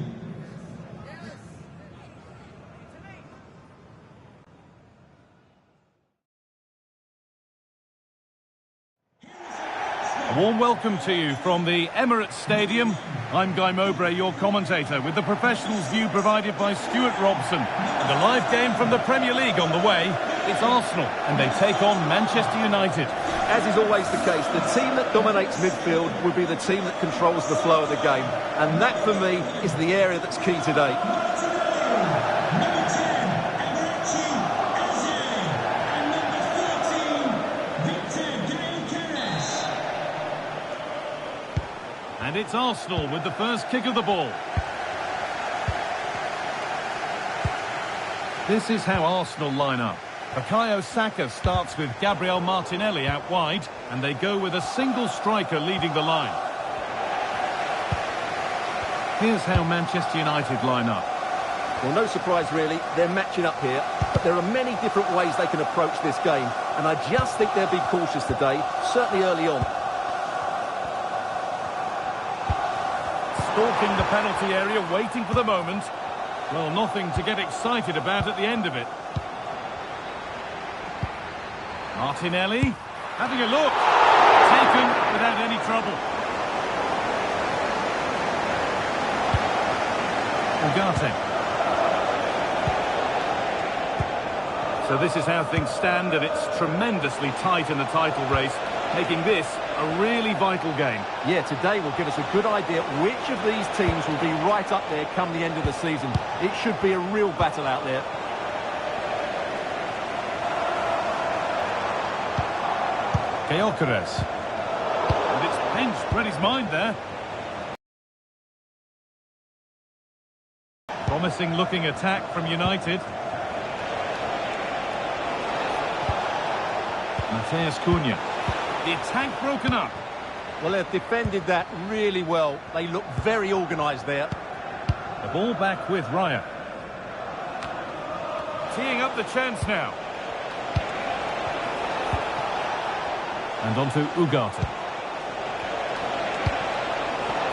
A warm welcome to you from the Emirates Stadium. I'm Guy Mowbray, your commentator, with the professionals' view provided by Stuart Robson. And a live game from the Premier League on the way. It's Arsenal, and they take on Manchester United. As is always the case, the team that dominates midfield will be the team that controls the flow of the game. And that, for me, is the area that's key today. And it's Arsenal with the first kick of the ball. This is how Arsenal line up. Bukayo Saka starts with Gabriel Martinelli out wide, and they go with a single striker leading the line. Here's how Manchester United line up. Well, no surprise really, they're matching up here, but there are many different ways they can approach this game, and I just think they'll be cautious today, certainly early on. Stalking the penalty area, waiting for the moment. Well, nothing to get excited about at the end of it. Martinelli, having a look. Taken without any trouble. Ugarte. So this is how things stand, and it's tremendously tight in the title race, making this a really vital game. Yeah, today will give us a good idea which of these teams will be right up there come the end of the season. It should be a real battle out there. Gyökeres. And it's pinched, read his mind there. Promising looking attack from United. Matheus Cunha. The attack broken up. Well, they've defended that really well. They look very organised there. The ball back with Raya. Teeing up the chance now. And on to Ugarte.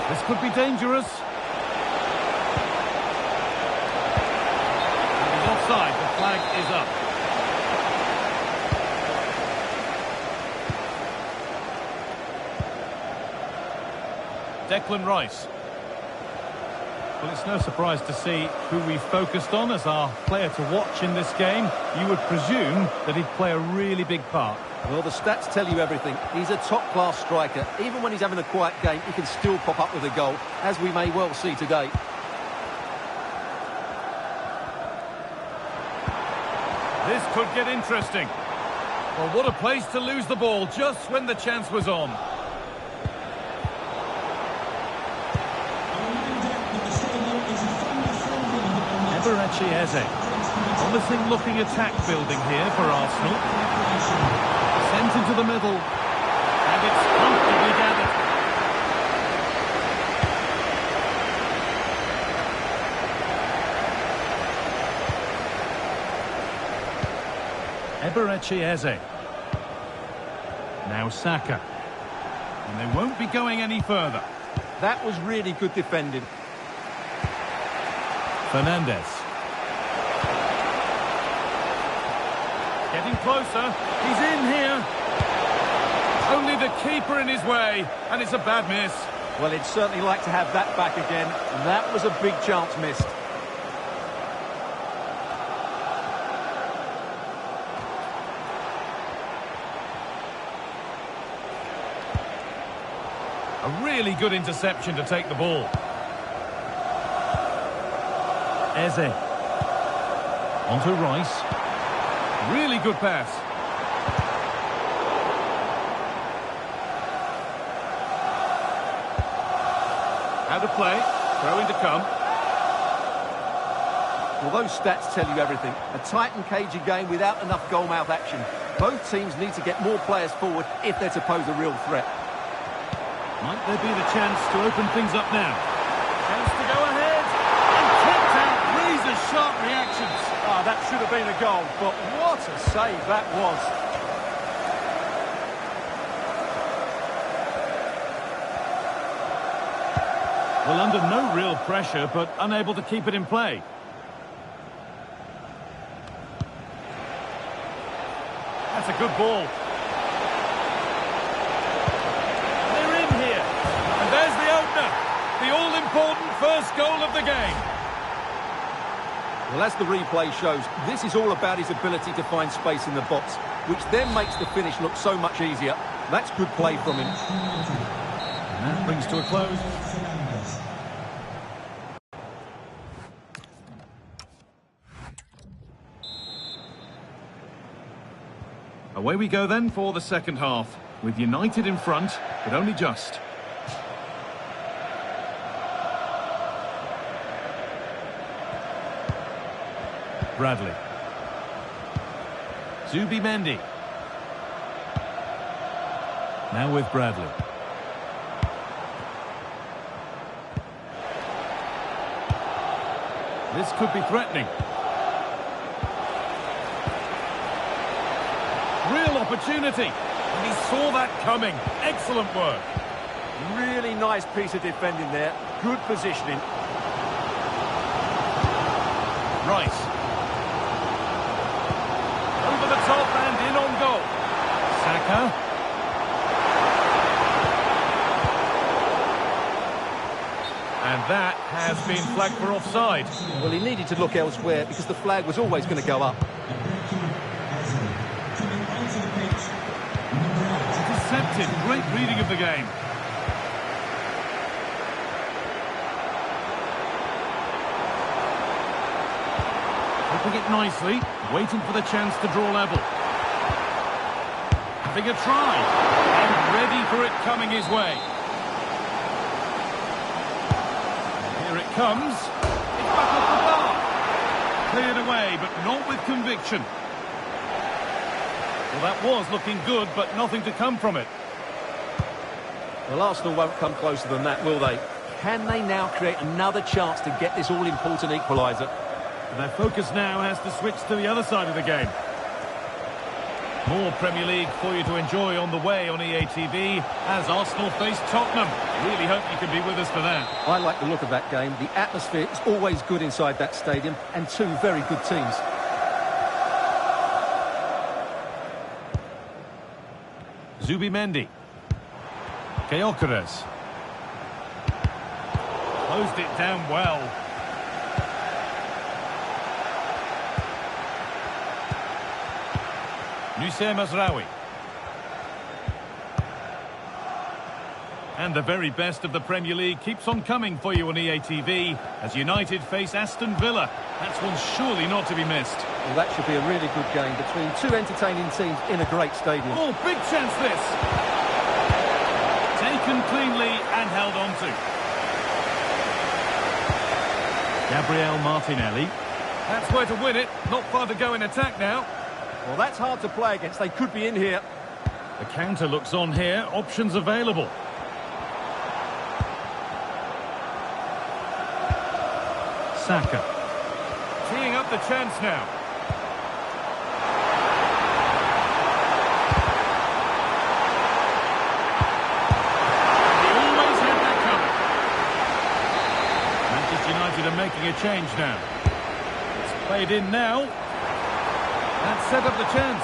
This could be dangerous. And he's offside. The flag is up. Declan Rice. Well, it's no surprise to see who we focused on as our player to watch in this game. You would presume that he'd play a really big part. Well, the stats tell you everything. He's a top-class striker. Even when he's having a quiet game, he can still pop up with a goal, as we may well see today. This could get interesting. Well, what a place to lose the ball just when the chance was on. Eze. Promising looking attack building here for Arsenal. Sent into the middle. And it's comfortably gathered. Eberechi Eze. Now Saka. And they won't be going any further. That was really good defending. Fernandez. Getting closer. He's in here. Only the keeper in his way, and it's a bad miss. Well, he'd certainly like to have that back again. That was a big chance missed. A really good interception to take the ball. Eze. On to Rice. Really good pass. How to play. Throw in to come. Well, those stats tell you everything. A tight and cagey game without enough goal-mouth action. Both teams need to get more players forward if they're to pose a real threat. Might there be the chance to open things up now? Chance to go ahead. And kicked out. Razor sharp reactions. Ah, that should have been a goal, but what a save that was. Well, under no real pressure, but unable to keep it in play. That's a good ball. They're in here. And there's the opener. The all-important first goal of the game. Well, as the replay shows, this is all about his ability to find space in the box, which then makes the finish look so much easier. That's good play from him. And that brings to a close. Away we go then for the second half, with United in front, but only just. Bradley. Zubimendi. Now with Bradley. This could be threatening. Real opportunity. And he saw that coming. Excellent work. Really nice piece of defending there. Good positioning. Rice. Over the top and in on goal. Saka. And that has been flagged for offside. Well, he needed to look elsewhere because the flag was always going to go up. Intercepted. Great reading of the game. Hooking it nicely, waiting for the chance to draw level. Having a try, and ready for it coming his way. And here it comes. It's back off the bar. Cleared away, but not with conviction. Well, that was looking good, but nothing to come from it. Well, Arsenal won't come closer than that, will they? Can they now create another chance to get this all-important equaliser? And their focus now has to switch to the other side of the game. More Premier League for you to enjoy on the way on EA TV as Arsenal face Tottenham. Really hope you can be with us for that. I like the look of that game. The atmosphere is always good inside that stadium, and two very good teams. Zubimendi. Gyökeres. Closed it down well. Nusayr Mazraoui. And the very best of the Premier League keeps on coming for you on EA TV as United face Aston Villa. That's one surely not to be missed. Well, that should be a really good game between two entertaining teams in a great stadium. Oh, big chance this. Taken cleanly and held on to. Gabriel Martinelli. That's where to win it. Not far to go in attack now. Well, that's hard to play against. They could be in here. The counter looks on here. Options available. Saka. Teeing up the chance now. He always had that coming. Manchester United are making a change now. It's played in now. That set up the chance.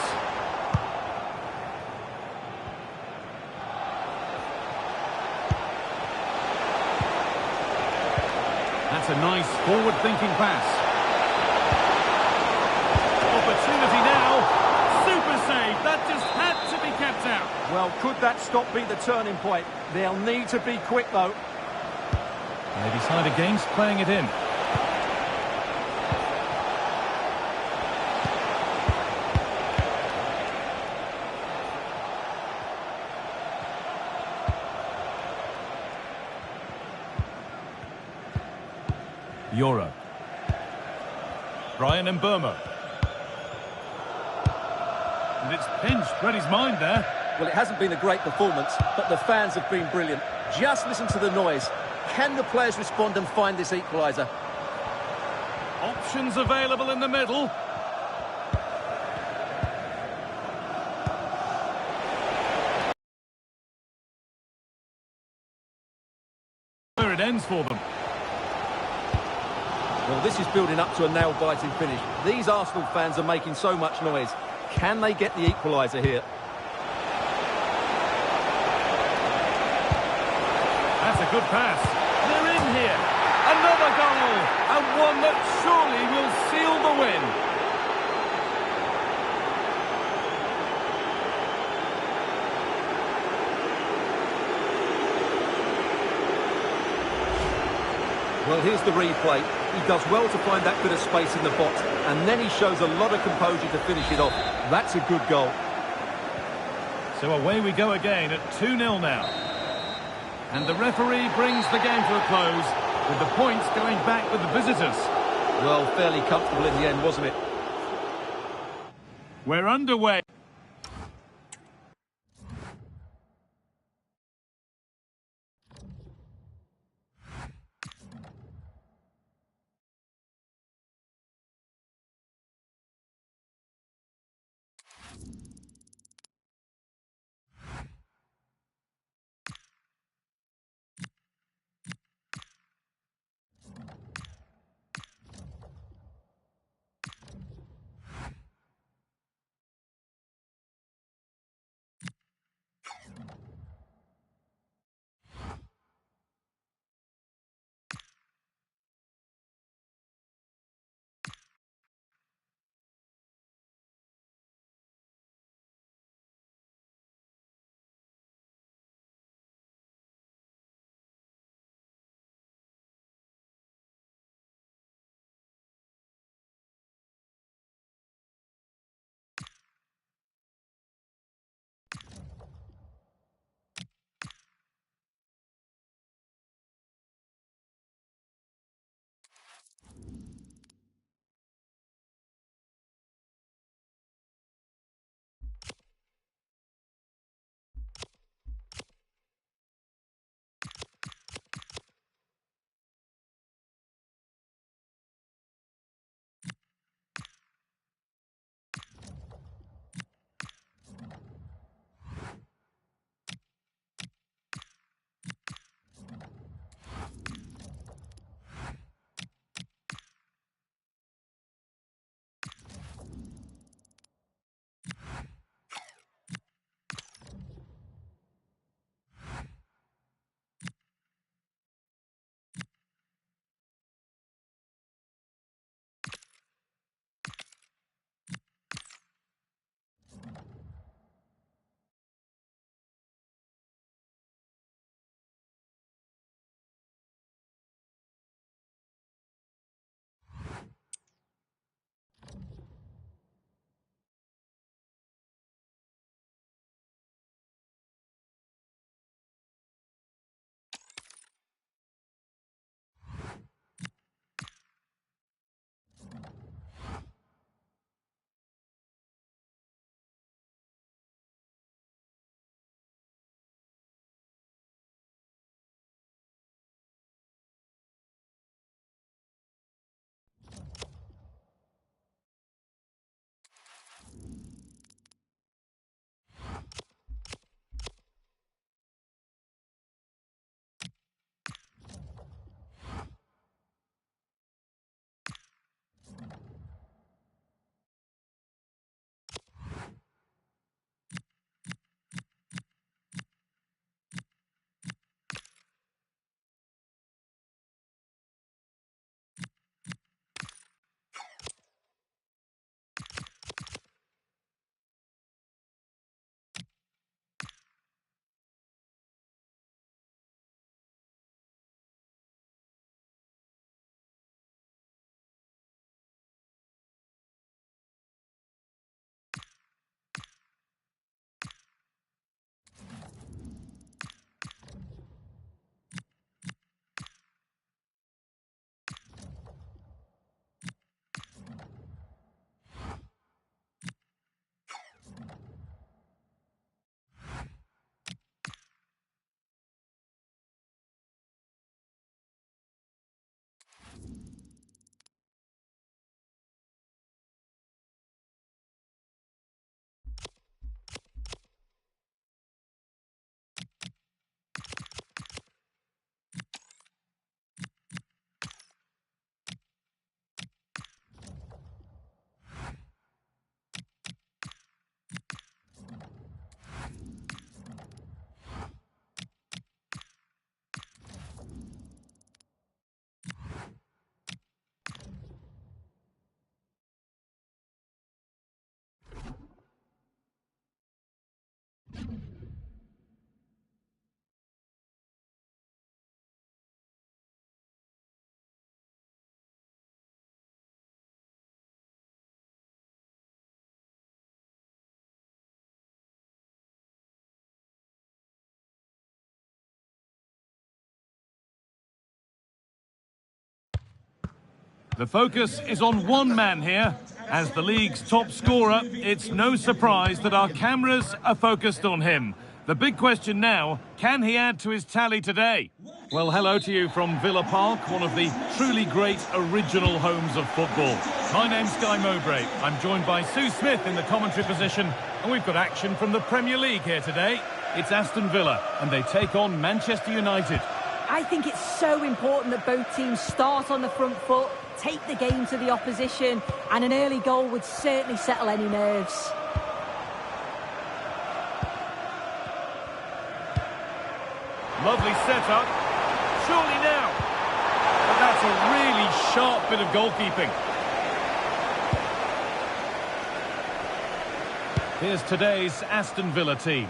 That's a nice forward-thinking pass. Opportunity now. Super save. That just had to be kept out. Well, could that stop be the turning point? They'll need to be quick, though. They decide against playing it in. Euro. Brian Mbeumo. And it's pinched. Read his mind there. Well, it hasn't been a great performance, but the fans have been brilliant. Just listen to the noise. Can the players respond and find this equaliser? Opts Options available in the middle. Where it ends for them. Well, this is building up to a nail-biting finish. These Arsenal fans are making so much noise. Can they get the equaliser here? That's a good pass. They're in here. Another goal. And one that surely will seal the win. Well, here's the replay. He does well to find that bit of space in the box, and then he shows a lot of composure to finish it off. That's a good goal. So away we go again at 2-0 now. And the referee brings the game to a close, with the points going back with the visitors. Well, fairly comfortable in the end, wasn't it? We're underway. The focus is on one man here. As the league's top scorer, it's no surprise that our cameras are focused on him. The big question now, can he add to his tally today? Well, hello to you from Villa Park, one of the truly great original homes of football. My name's Guy Mowbray. I'm joined by Sue Smith in the commentary position, and we've got action from the Premier League here today. It's Aston Villa, and they take on Manchester United. I think it's so important that both teams start on the front foot, take the game to the opposition, and an early goal would certainly settle any nerves. Lovely setup. Surely now. But that's a really sharp bit of goalkeeping. Here's today's Aston Villa team.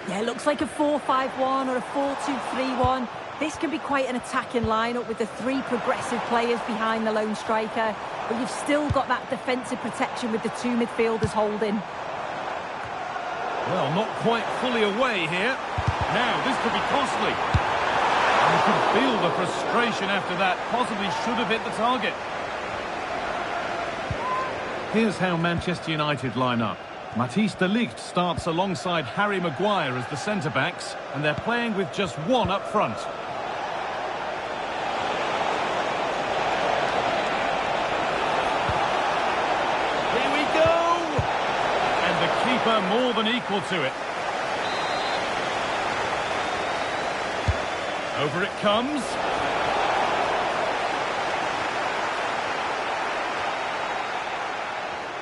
Yeah, it looks like a 4-5-1 or a 4-2-3-1. This can be quite an attacking lineup with the three progressive players behind the lone striker, but you've still got that defensive protection with the two midfielders holding. Well, not quite fully away here. Now, this could be costly. And you can feel the frustration after that. Possibly should have hit the target. Here's how Manchester United line up. Matthijs de Ligt starts alongside Harry Maguire as the centre-backs, and they're playing with just one up front. Here we go! And the keeper more than equal to it. Over it comes.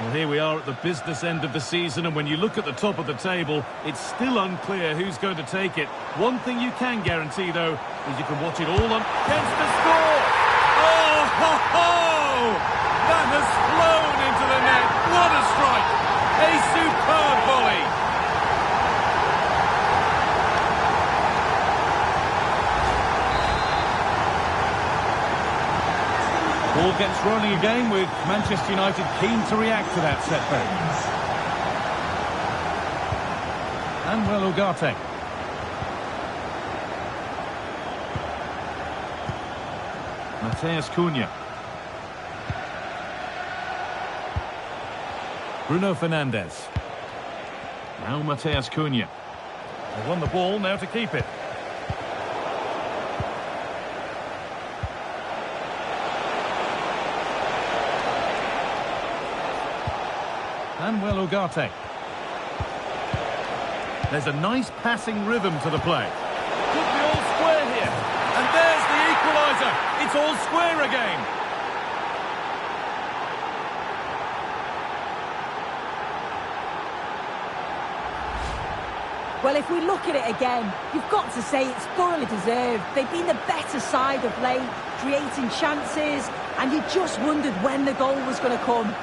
Well, here we are at the business end of the season, and when you look at the top of the table, it's still unclear who's going to take it. One thing you can guarantee, though, is you can watch it all on chance to score! Oh, ho, ho! That has flown into the net. What a strike! A superb volley! Ball gets rolling again with Manchester United keen to react to that setback. Manuel Ugarte. Matheus Cunha. Bruno Fernandes. Now Matheus Cunha. They won the ball, now to keep it. Manuel Ugarte. There's a nice passing rhythm to the play. Could be all square here. And there's the equaliser. It's all square again. Well, if we look at it again, you've got to say it's thoroughly deserved. They've been the better side of late, creating chances, and you just wondered when the goal was going to come.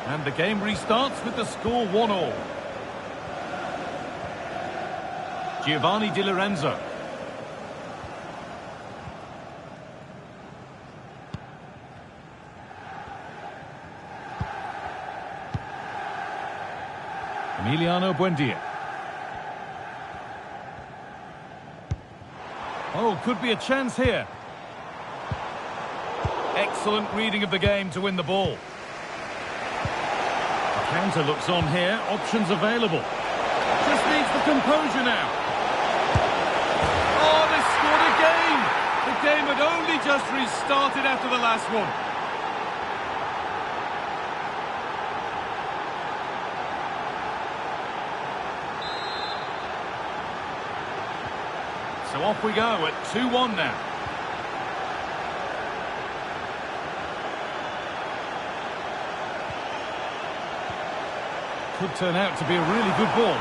And the game restarts with the score 1-1. Giovanni Di Lorenzo. Emiliano Buendia. Oh, could be a chance here. Excellent reading of the game to win the ball. Counter looks on here, options available. Just needs the composure now. Oh, they scored again! The game had only just restarted after the last one. So off we go at 2-1 now. Could turn out to be a really good ball.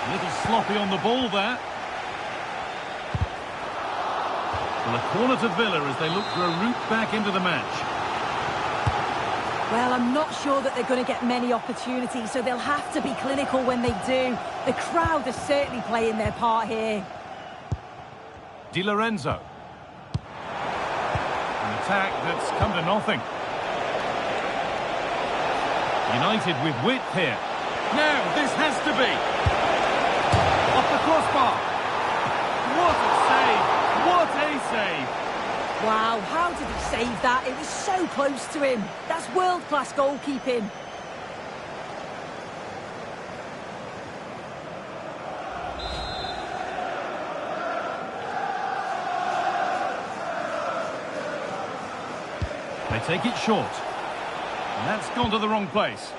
A little sloppy on the ball there. Well, a corner to Villa as they look for a route back into the match. Well, I'm not sure that they're going to get many opportunities, so they'll have to be clinical when they do. The crowd are certainly playing their part here. Di Lorenzo. An attack that's come to nothing. United with width here. Now, this has to be. Off the crossbar. What a save. What a save. Wow, how did he save that? It was so close to him. That's world-class goalkeeping. They take it short. And that's gone to the wrong place.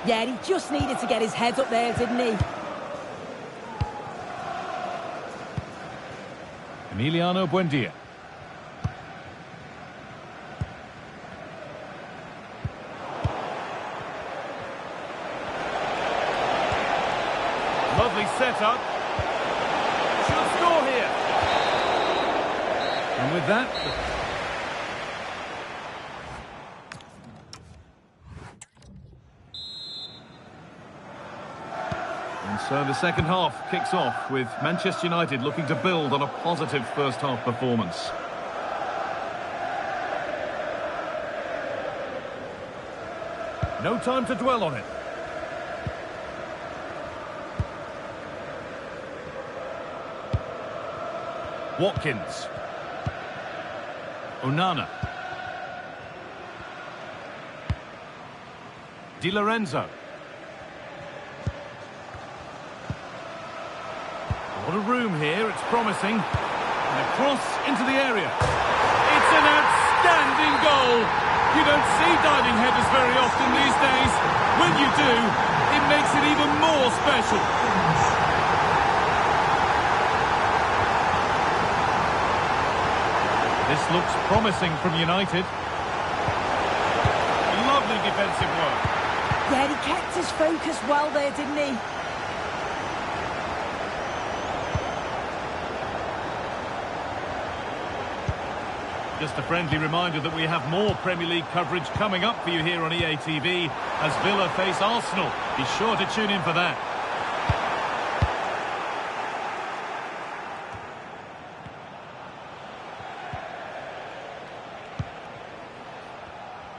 Yeah, he just needed to get his head up there, didn't he? Emiliano Buendia. Lovely setup. Should score here. And with that... And so the second half kicks off with Manchester United looking to build on a positive first half performance. No time to dwell on it. Watkins. Onana. Di Lorenzo. A lot of room here, it's promising. And a cross into the area. It's an outstanding goal. You don't see diving headers very often these days. When you do, it makes it even more special. This looks promising from United. Lovely defensive work. Yeah, he kept his focus well there, didn't he? Just a friendly reminder that we have more Premier League coverage coming up for you here on EA TV as Villa face Arsenal. Be sure to tune in for that.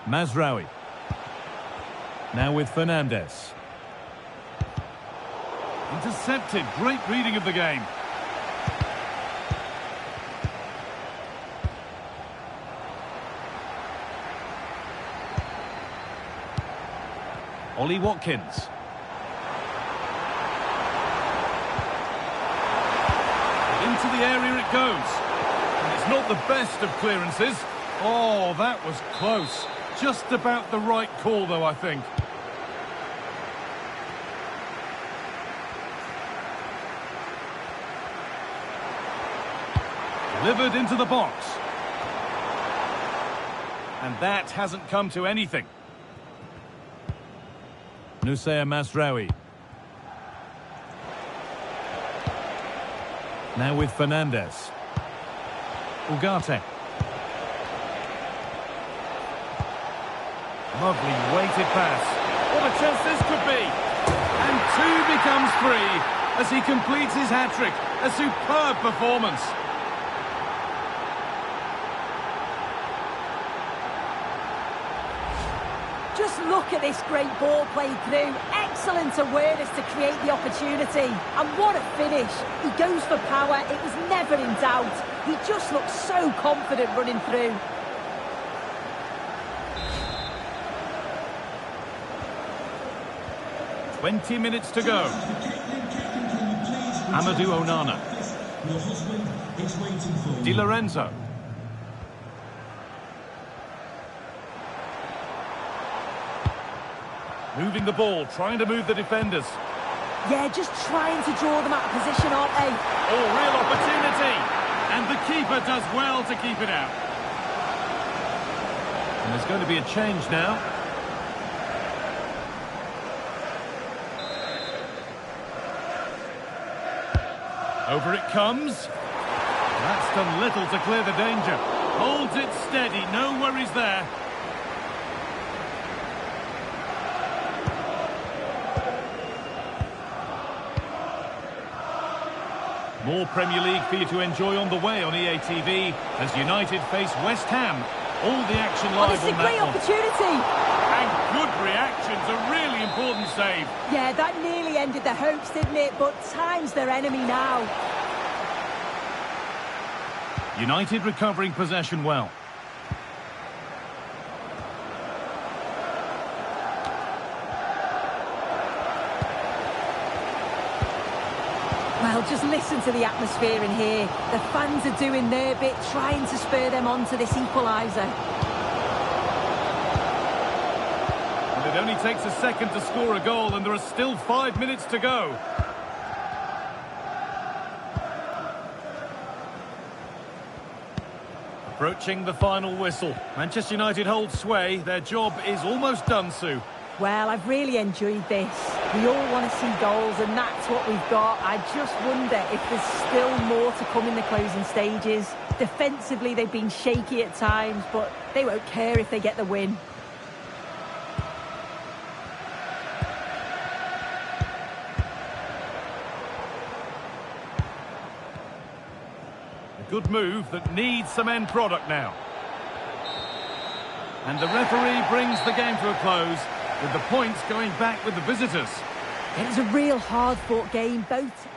Mazraoui. Now with Fernandes. Intercepted. Great reading of the game. Ollie Watkins. Into the area it goes. And it's not the best of clearances. Oh, that was close. Just about the right call, though, I think. Delivered into the box. And that hasn't come to anything. Nusayr Mazraoui. Now with Fernandes. Ugarte. Lovely weighted pass. What a chance this could be. And 2 becomes 3 as he completes his hat-trick. A superb performance. Just look at this great ball played through. Excellent awareness to create the opportunity. And what a finish. He goes for power. It was never in doubt. He just looks so confident running through. "20 minutes to go. Amadou Onana. Di Lorenzo. Moving the ball, trying to move the defenders. Yeah, just trying to draw them out of position, aren't they? Oh, real opportunity. And the keeper does well to keep it out. And there's going to be a change now. Over it comes. That's done little to clear the danger. Holds it steady, no worries there. More Premier League for you to enjoy on the way on EA TV as United face West Ham. All the action live on that one. Great opportunity. And good reaction's a really important save. Yeah, that nearly ended their hopes, didn't it? But time's their enemy now. United recovering possession well. Well, just listen to the atmosphere in here. The fans are doing their bit, trying to spur them on to this equaliser. And it only takes a second to score a goal, and there are still 5 minutes to go. Approaching the final whistle. Manchester United hold sway. Their job is almost done, Sue. Well, I've really enjoyed this. We all want to see goals, and that's what we've got. I just wonder if there's still more to come in the closing stages. Defensively, they've been shaky at times, but they won't care if they get the win. A good move that needs some end product now. And the referee brings the game to a close, with the points going back with the visitors. It was a real hard-fought game, both.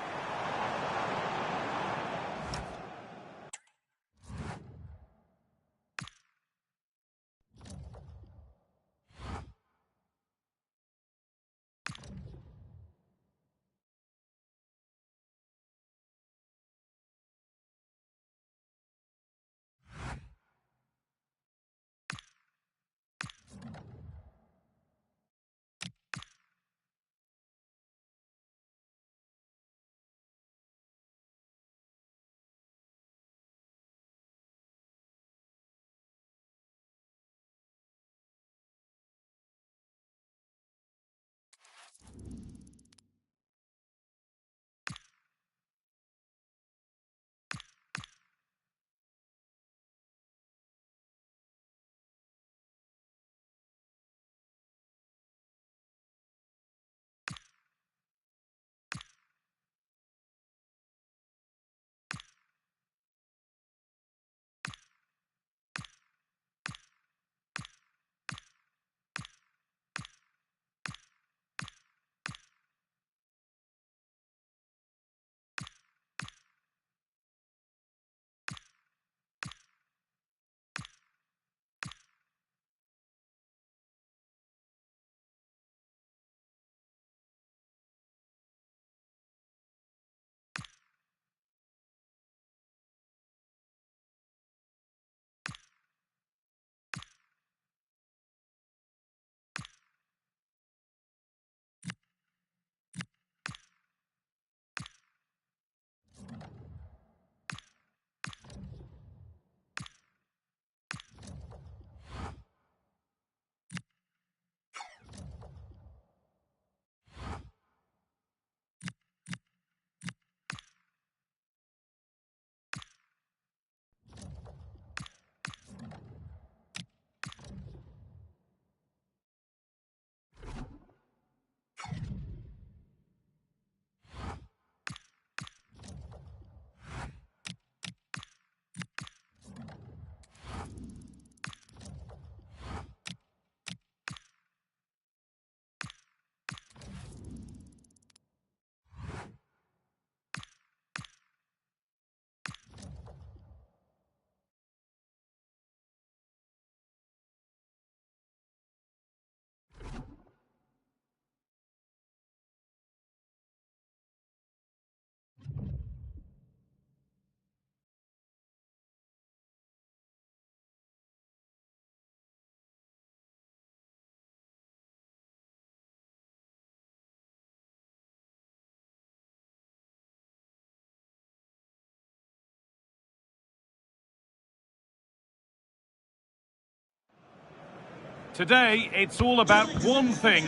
Today, it's all about one thing,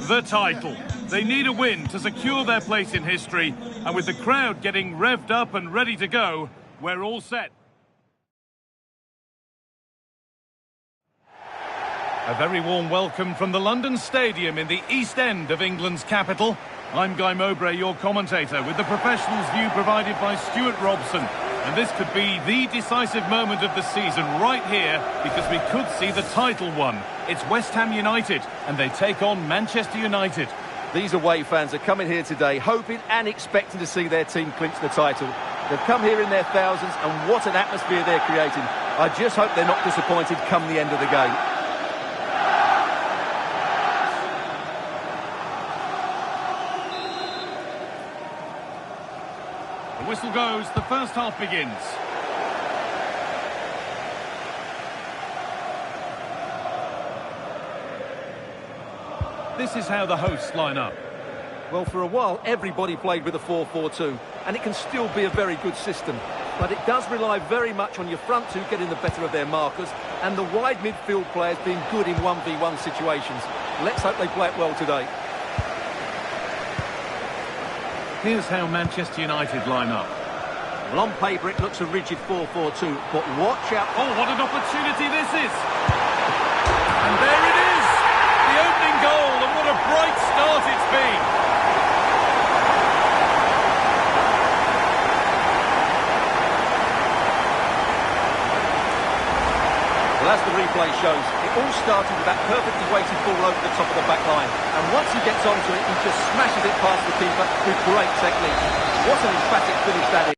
the title. They need a win to secure their place in history, and with the crowd getting revved up and ready to go, we're all set. A very warm welcome from the London Stadium in the East End of England's capital. I'm Guy Mowbray, your commentator, with the professionals' view provided by Stuart Robson. And this could be the decisive moment of the season right here, because we could see the title won. It's West Ham United, and they take on Manchester United. These away fans are coming here today hoping and expecting to see their team clinch the title. They've come here in their thousands, and what an atmosphere they're creating. I just hope they're not disappointed come the end of the game. The whistle goes, the first half begins. This is how the hosts line up. Well, for a while, everybody played with a 4-4-2, and it can still be a very good system. But it does rely very much on your front two getting the better of their markers, and the wide midfield players being good in 1v1 situations. Let's hope they play it well today. Here's how Manchester United line up. Well, on paper, it looks a rigid 4-4-2, but watch out. Oh, what an opportunity this is! And there it is! The opening goal, and what a bright start it's been! Well, as the replay shows, it all started with that perfectly weighted ball over the top of the back line. And once he gets onto it, he just smashes it past the keeper with great technique. What an emphatic finish that is.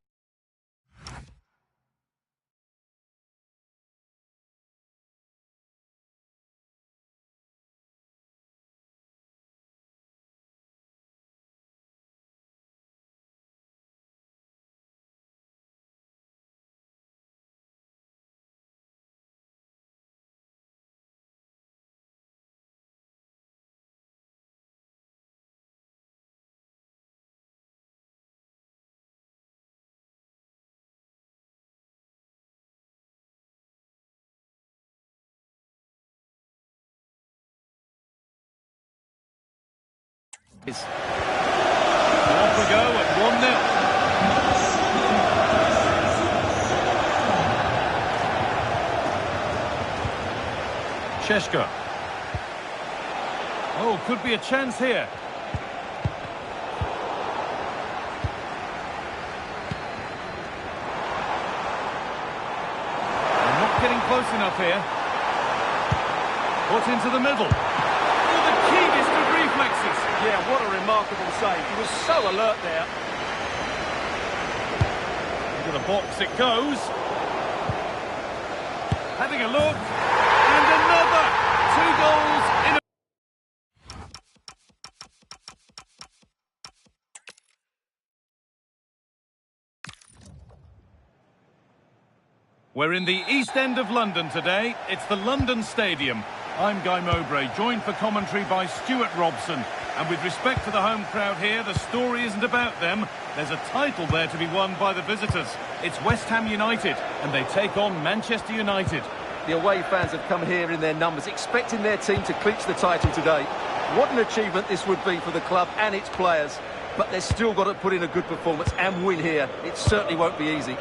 Off we go at 1-0. Sheshko. Oh, could be a chance here. They're not getting close enough here. Put into the middle. Oh, the keenest of reflexes. Yeah, what a remarkable save. He was so alert there. Into the box it goes. Having a look. And another. 2 goals in a... We're in the East End of London today. It's the London Stadium. I'm Guy Mowbray, joined for commentary by Stuart Robson. And with respect to the home crowd here, the story isn't about them. There's a title there to be won by the visitors. It's West Ham United, and they take on Manchester United. The away fans have come here in their numbers, expecting their team to clinch the title today. What an achievement this would be for the club and its players. But they've still got to put in a good performance and win here. It certainly won't be easy.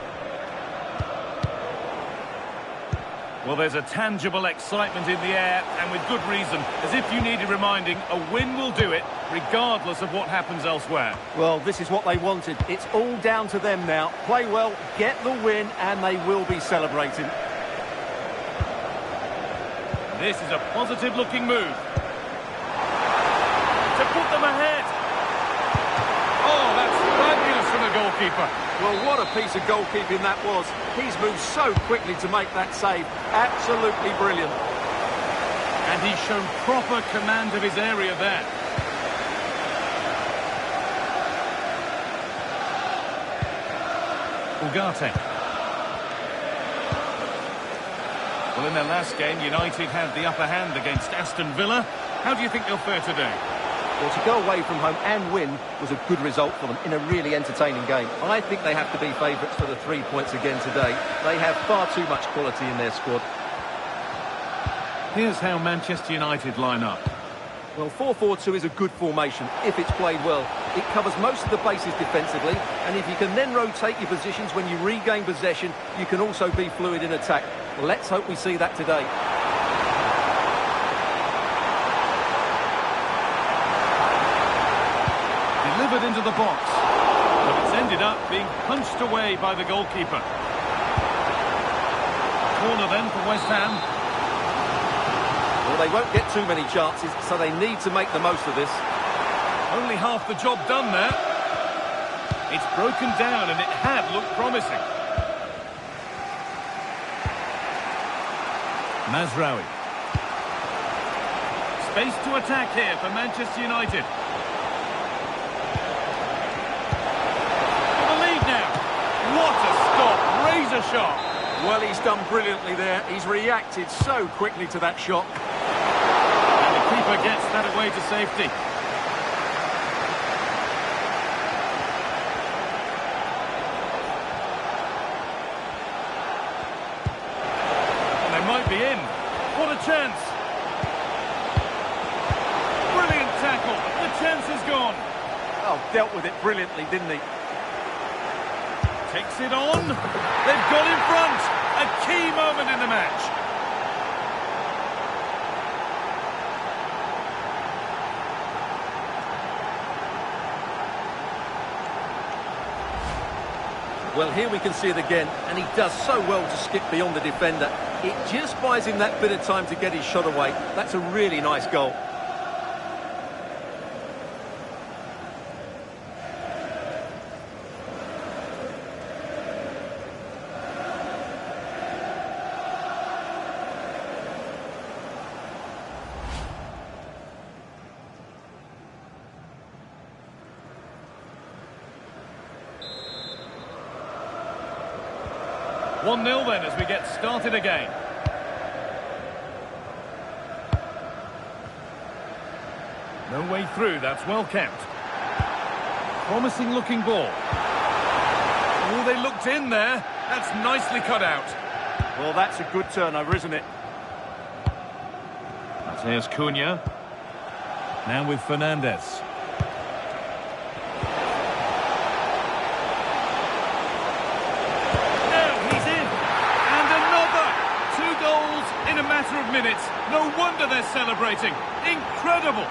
Well, there's a tangible excitement in the air, and with good reason. As if you needed reminding, a win will do it, regardless of what happens elsewhere. Well, this is what they wanted. It's all down to them now. Play well, get the win, and they will be celebrating. This is a positive-looking move. To put them ahead. Oh, that's fabulous from the goalkeeper. Well, what a piece of goalkeeping that was. He's moved so quickly to make that save. Absolutely brilliant. And he's shown proper command of his area there. Ugarte. Well, in their last game, United had the upper hand against Aston Villa. How do you think they'll fare today? Well, to go away from home and win was a good result for them in a really entertaining game. I think they have to be favourites for the 3 points again today. They have far too much quality in their squad. Here's how Manchester United line up. Well, 4-4-2 is a good formation if it's played well. It covers most of the bases defensively, and if you can then rotate your positions when you regain possession, you can also be fluid in attack. Let's hope we see that today. Delivered into the box, but it's ended up being punched away by the goalkeeper. Corner then for West Ham. Well, they won't get too many chances, so they need to make the most of this. Only half the job done there. It's broken down and it had looked promising. Mazraoui. Space to attack here for Manchester United. For the lead now. What a stop. Razor sharp. Well, he's done brilliantly there. He's reacted so quickly to that shot. And the keeper gets that away to safety. And they might be in. What a chance. Brilliant tackle. The chance is gone. Oh, dealt with it brilliantly, didn't he? Takes it on. They've got in front. A key moment in the match. Well, here we can see it again, and he does so well to skip beyond the defender. It just buys him that bit of time to get his shot away. That's a really nice goal. One 0 then as we get started again. No way through, that's well kept. Promising looking ball. Oh, they looked in there. That's nicely cut out. Well, that's a good turnover, isn't it? Mateus Cunha. Now with Fernandes. In a matter of minutes. No wonder they're celebrating. Incredible!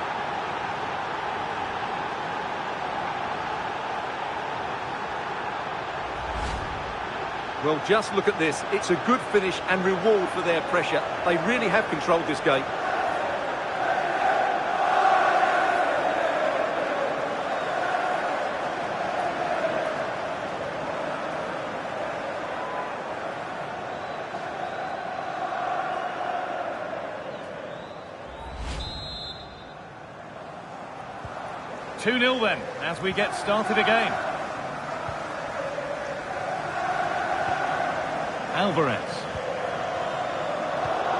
Well, just look at this. It's a good finish and reward for their pressure. They really have controlled this game. Two 0 then, as we get started again. Alvarez.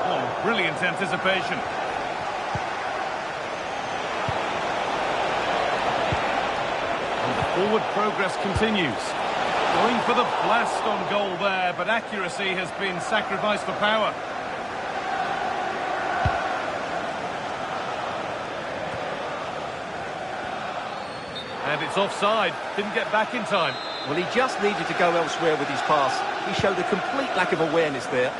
Oh, brilliant anticipation. And the forward progress continues. Going for the blast on goal there, but accuracy has been sacrificed for power. And it's offside. Didn't get back in time. Well, he just needed to go elsewhere with his pass. He showed a complete lack of awareness there.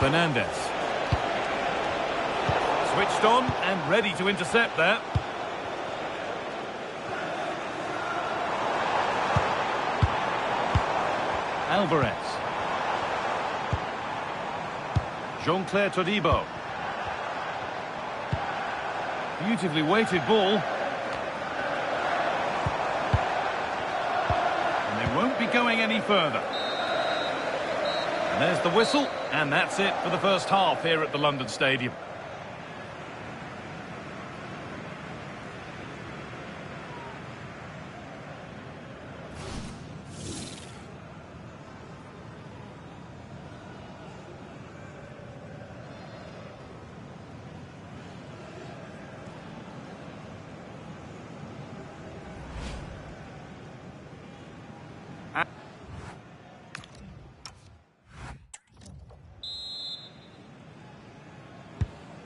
Fernandes. Switched on and ready to intercept there. Alvarez. Jean-Claire Todibo. Beautifully weighted ball. And they won't be going any further. And there's the whistle, and that's it for the first half here at the London Stadium.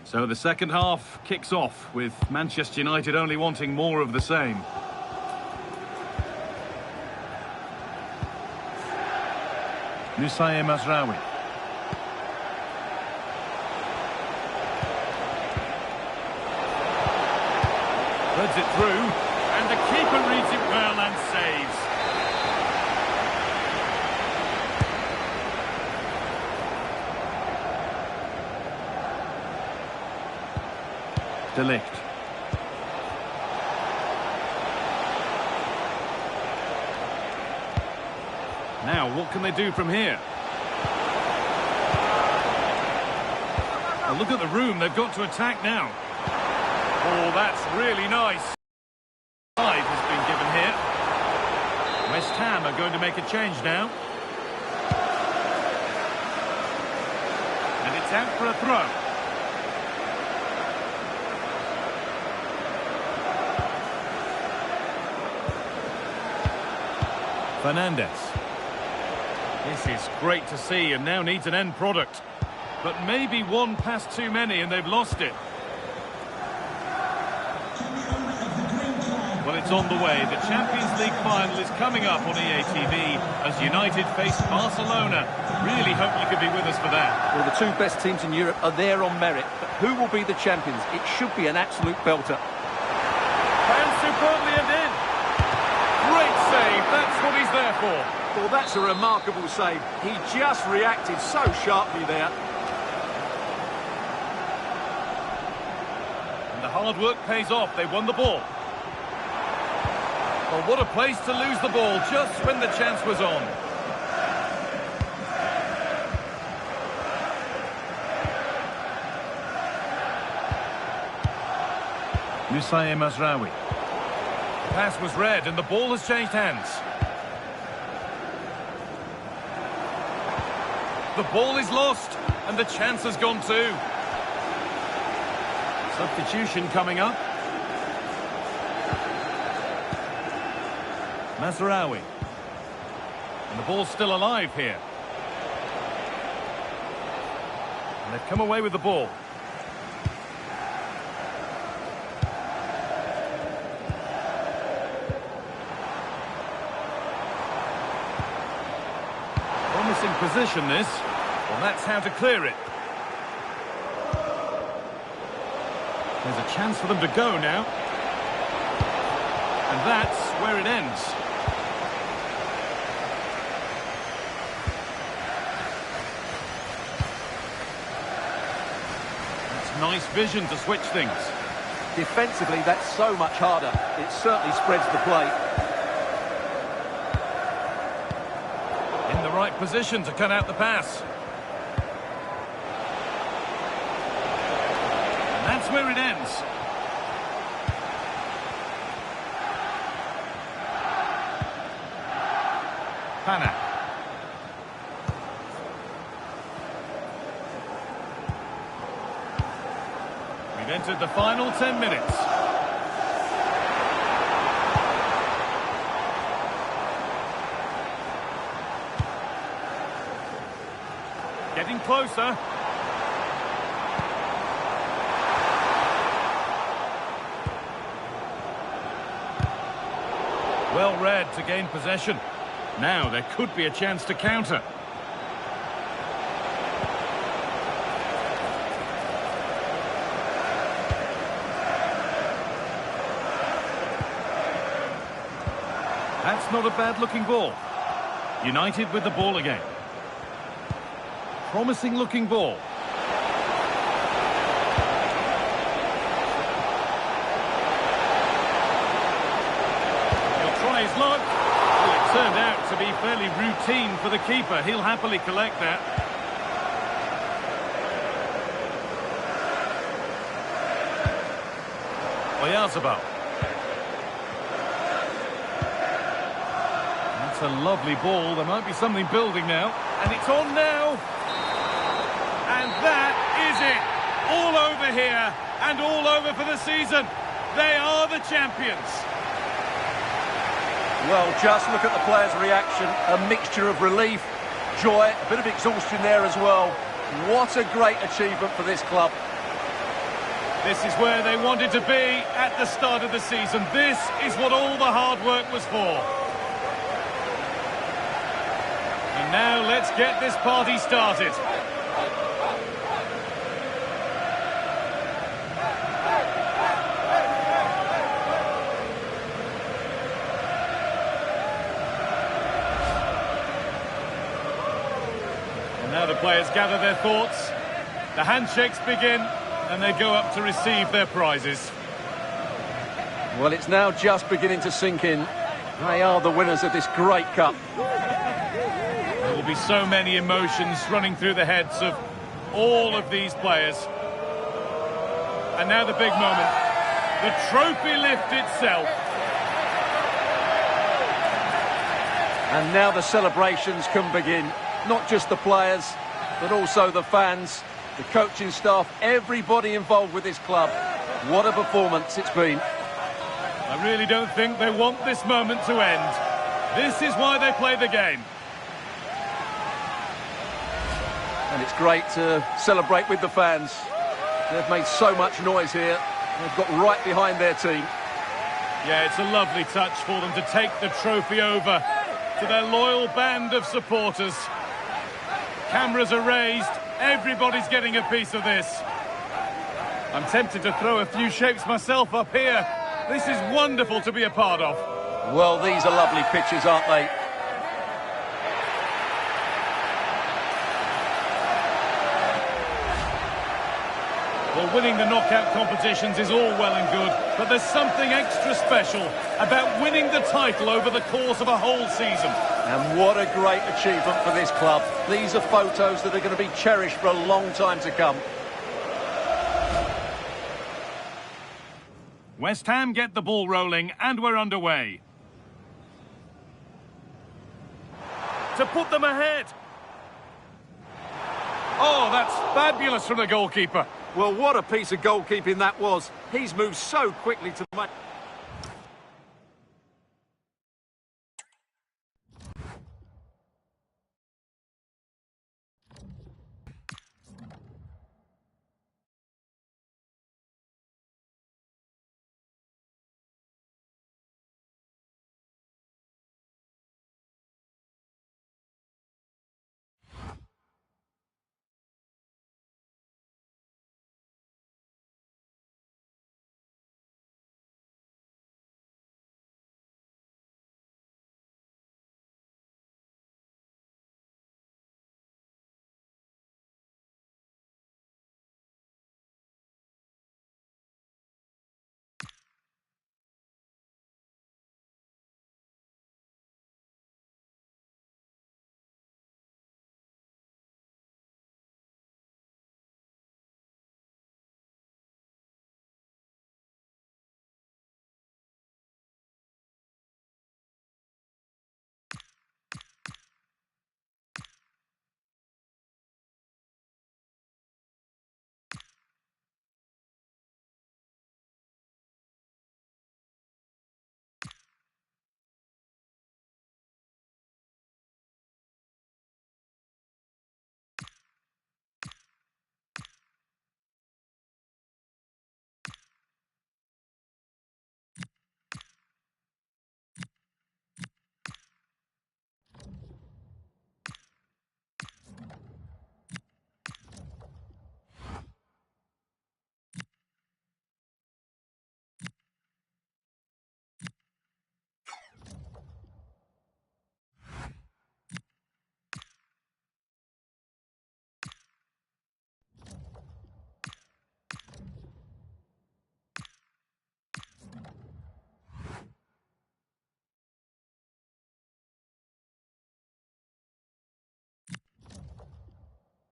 So the second half kicks off with Manchester United only wanting more of the same. Noussair Mazraoui. Threads it through, and the keeper reads it well and saves. De Ligt. Now, what can they do from here? Well, look at the room they've got to attack now. Oh, that's really nice. 5 has been given here. West Ham are going to make a change now. And it's out for a throw. Fernandes. This is great to see and now needs an end product. But maybe one pass too many and they've lost it. Well, it's on the way. The Champions League final is coming up on EA TV as United face Barcelona. Really hope you could be with us for that. Well, the two best teams in Europe are there on merit. But who will be the champions? It should be an absolute belter. And superbly and in. Great save. That's what he's there for. Well, that's a remarkable save. He just reacted so sharply there. And the hard work pays off. They won the ball. Well, what a place to lose the ball just when the chance was on. Nusayr Mazraoui. The pass was read and the ball has changed hands. The ball is lost and the chance has gone too. Substitution coming up. Mazraoui. And the ball's still alive here. And they've come away with the ball. Promising position this. Well, that's how to clear it. There's a chance for them to go now. And that's where it ends. That's nice vision to switch things. Defensively, that's so much harder. It certainly spreads the play. In the right position to cut out the pass. And that's where it ends. Pana. We've entered the final 10 minutes. Getting closer. Well read to gain possession. Now there could be a chance to counter. That's not a bad looking ball. United with the ball again. Promising looking ball. He'll try his luck. Well, it turned out to be fairly routine for the keeper. He'll happily collect that. Oyarzabal. That's a lovely ball. There might be something building now. And it's on now. And that is it. All over here and all over for the season. They are the champions. Well, just look at the players' reaction. A mixture of relief, joy, a bit of exhaustion there as well. What a great achievement for this club. This is where they wanted to be at the start of the season. This is what all the hard work was for. And now let's get this party started. Now the players gather their thoughts, the handshakes begin, and they go up to receive their prizes. Well, it's now just beginning to sink in. They are the winners of this great cup. There will be so many emotions running through the heads of all of these players. And now the big moment. The trophy lift itself. And now the celebrations can begin. Not just the players, but also the fans, the coaching staff, everybody involved with this club. What a performance it's been. I really don't think they want this moment to end. This is why they play the game. And it's great to celebrate with the fans. They've made so much noise here. They've got right behind their team. Yeah, it's a lovely touch for them to take the trophy over to their loyal band of supporters. Cameras are raised. Everybody's getting a piece of this. I'm tempted to throw a few shapes myself up here. This is wonderful to be a part of. Well, these are lovely pictures, aren't they? Well, winning the knockout competitions is all well and good, but there's something extra special about winning the title over the course of a whole season. And what a great achievement for this club. These are photos that are going to be cherished for a long time to come. West Ham get the ball rolling and we're underway. To put them ahead. Oh, that's fabulous from the goalkeeper. Well, what a piece of goalkeeping that was. He's moved so quickly to the...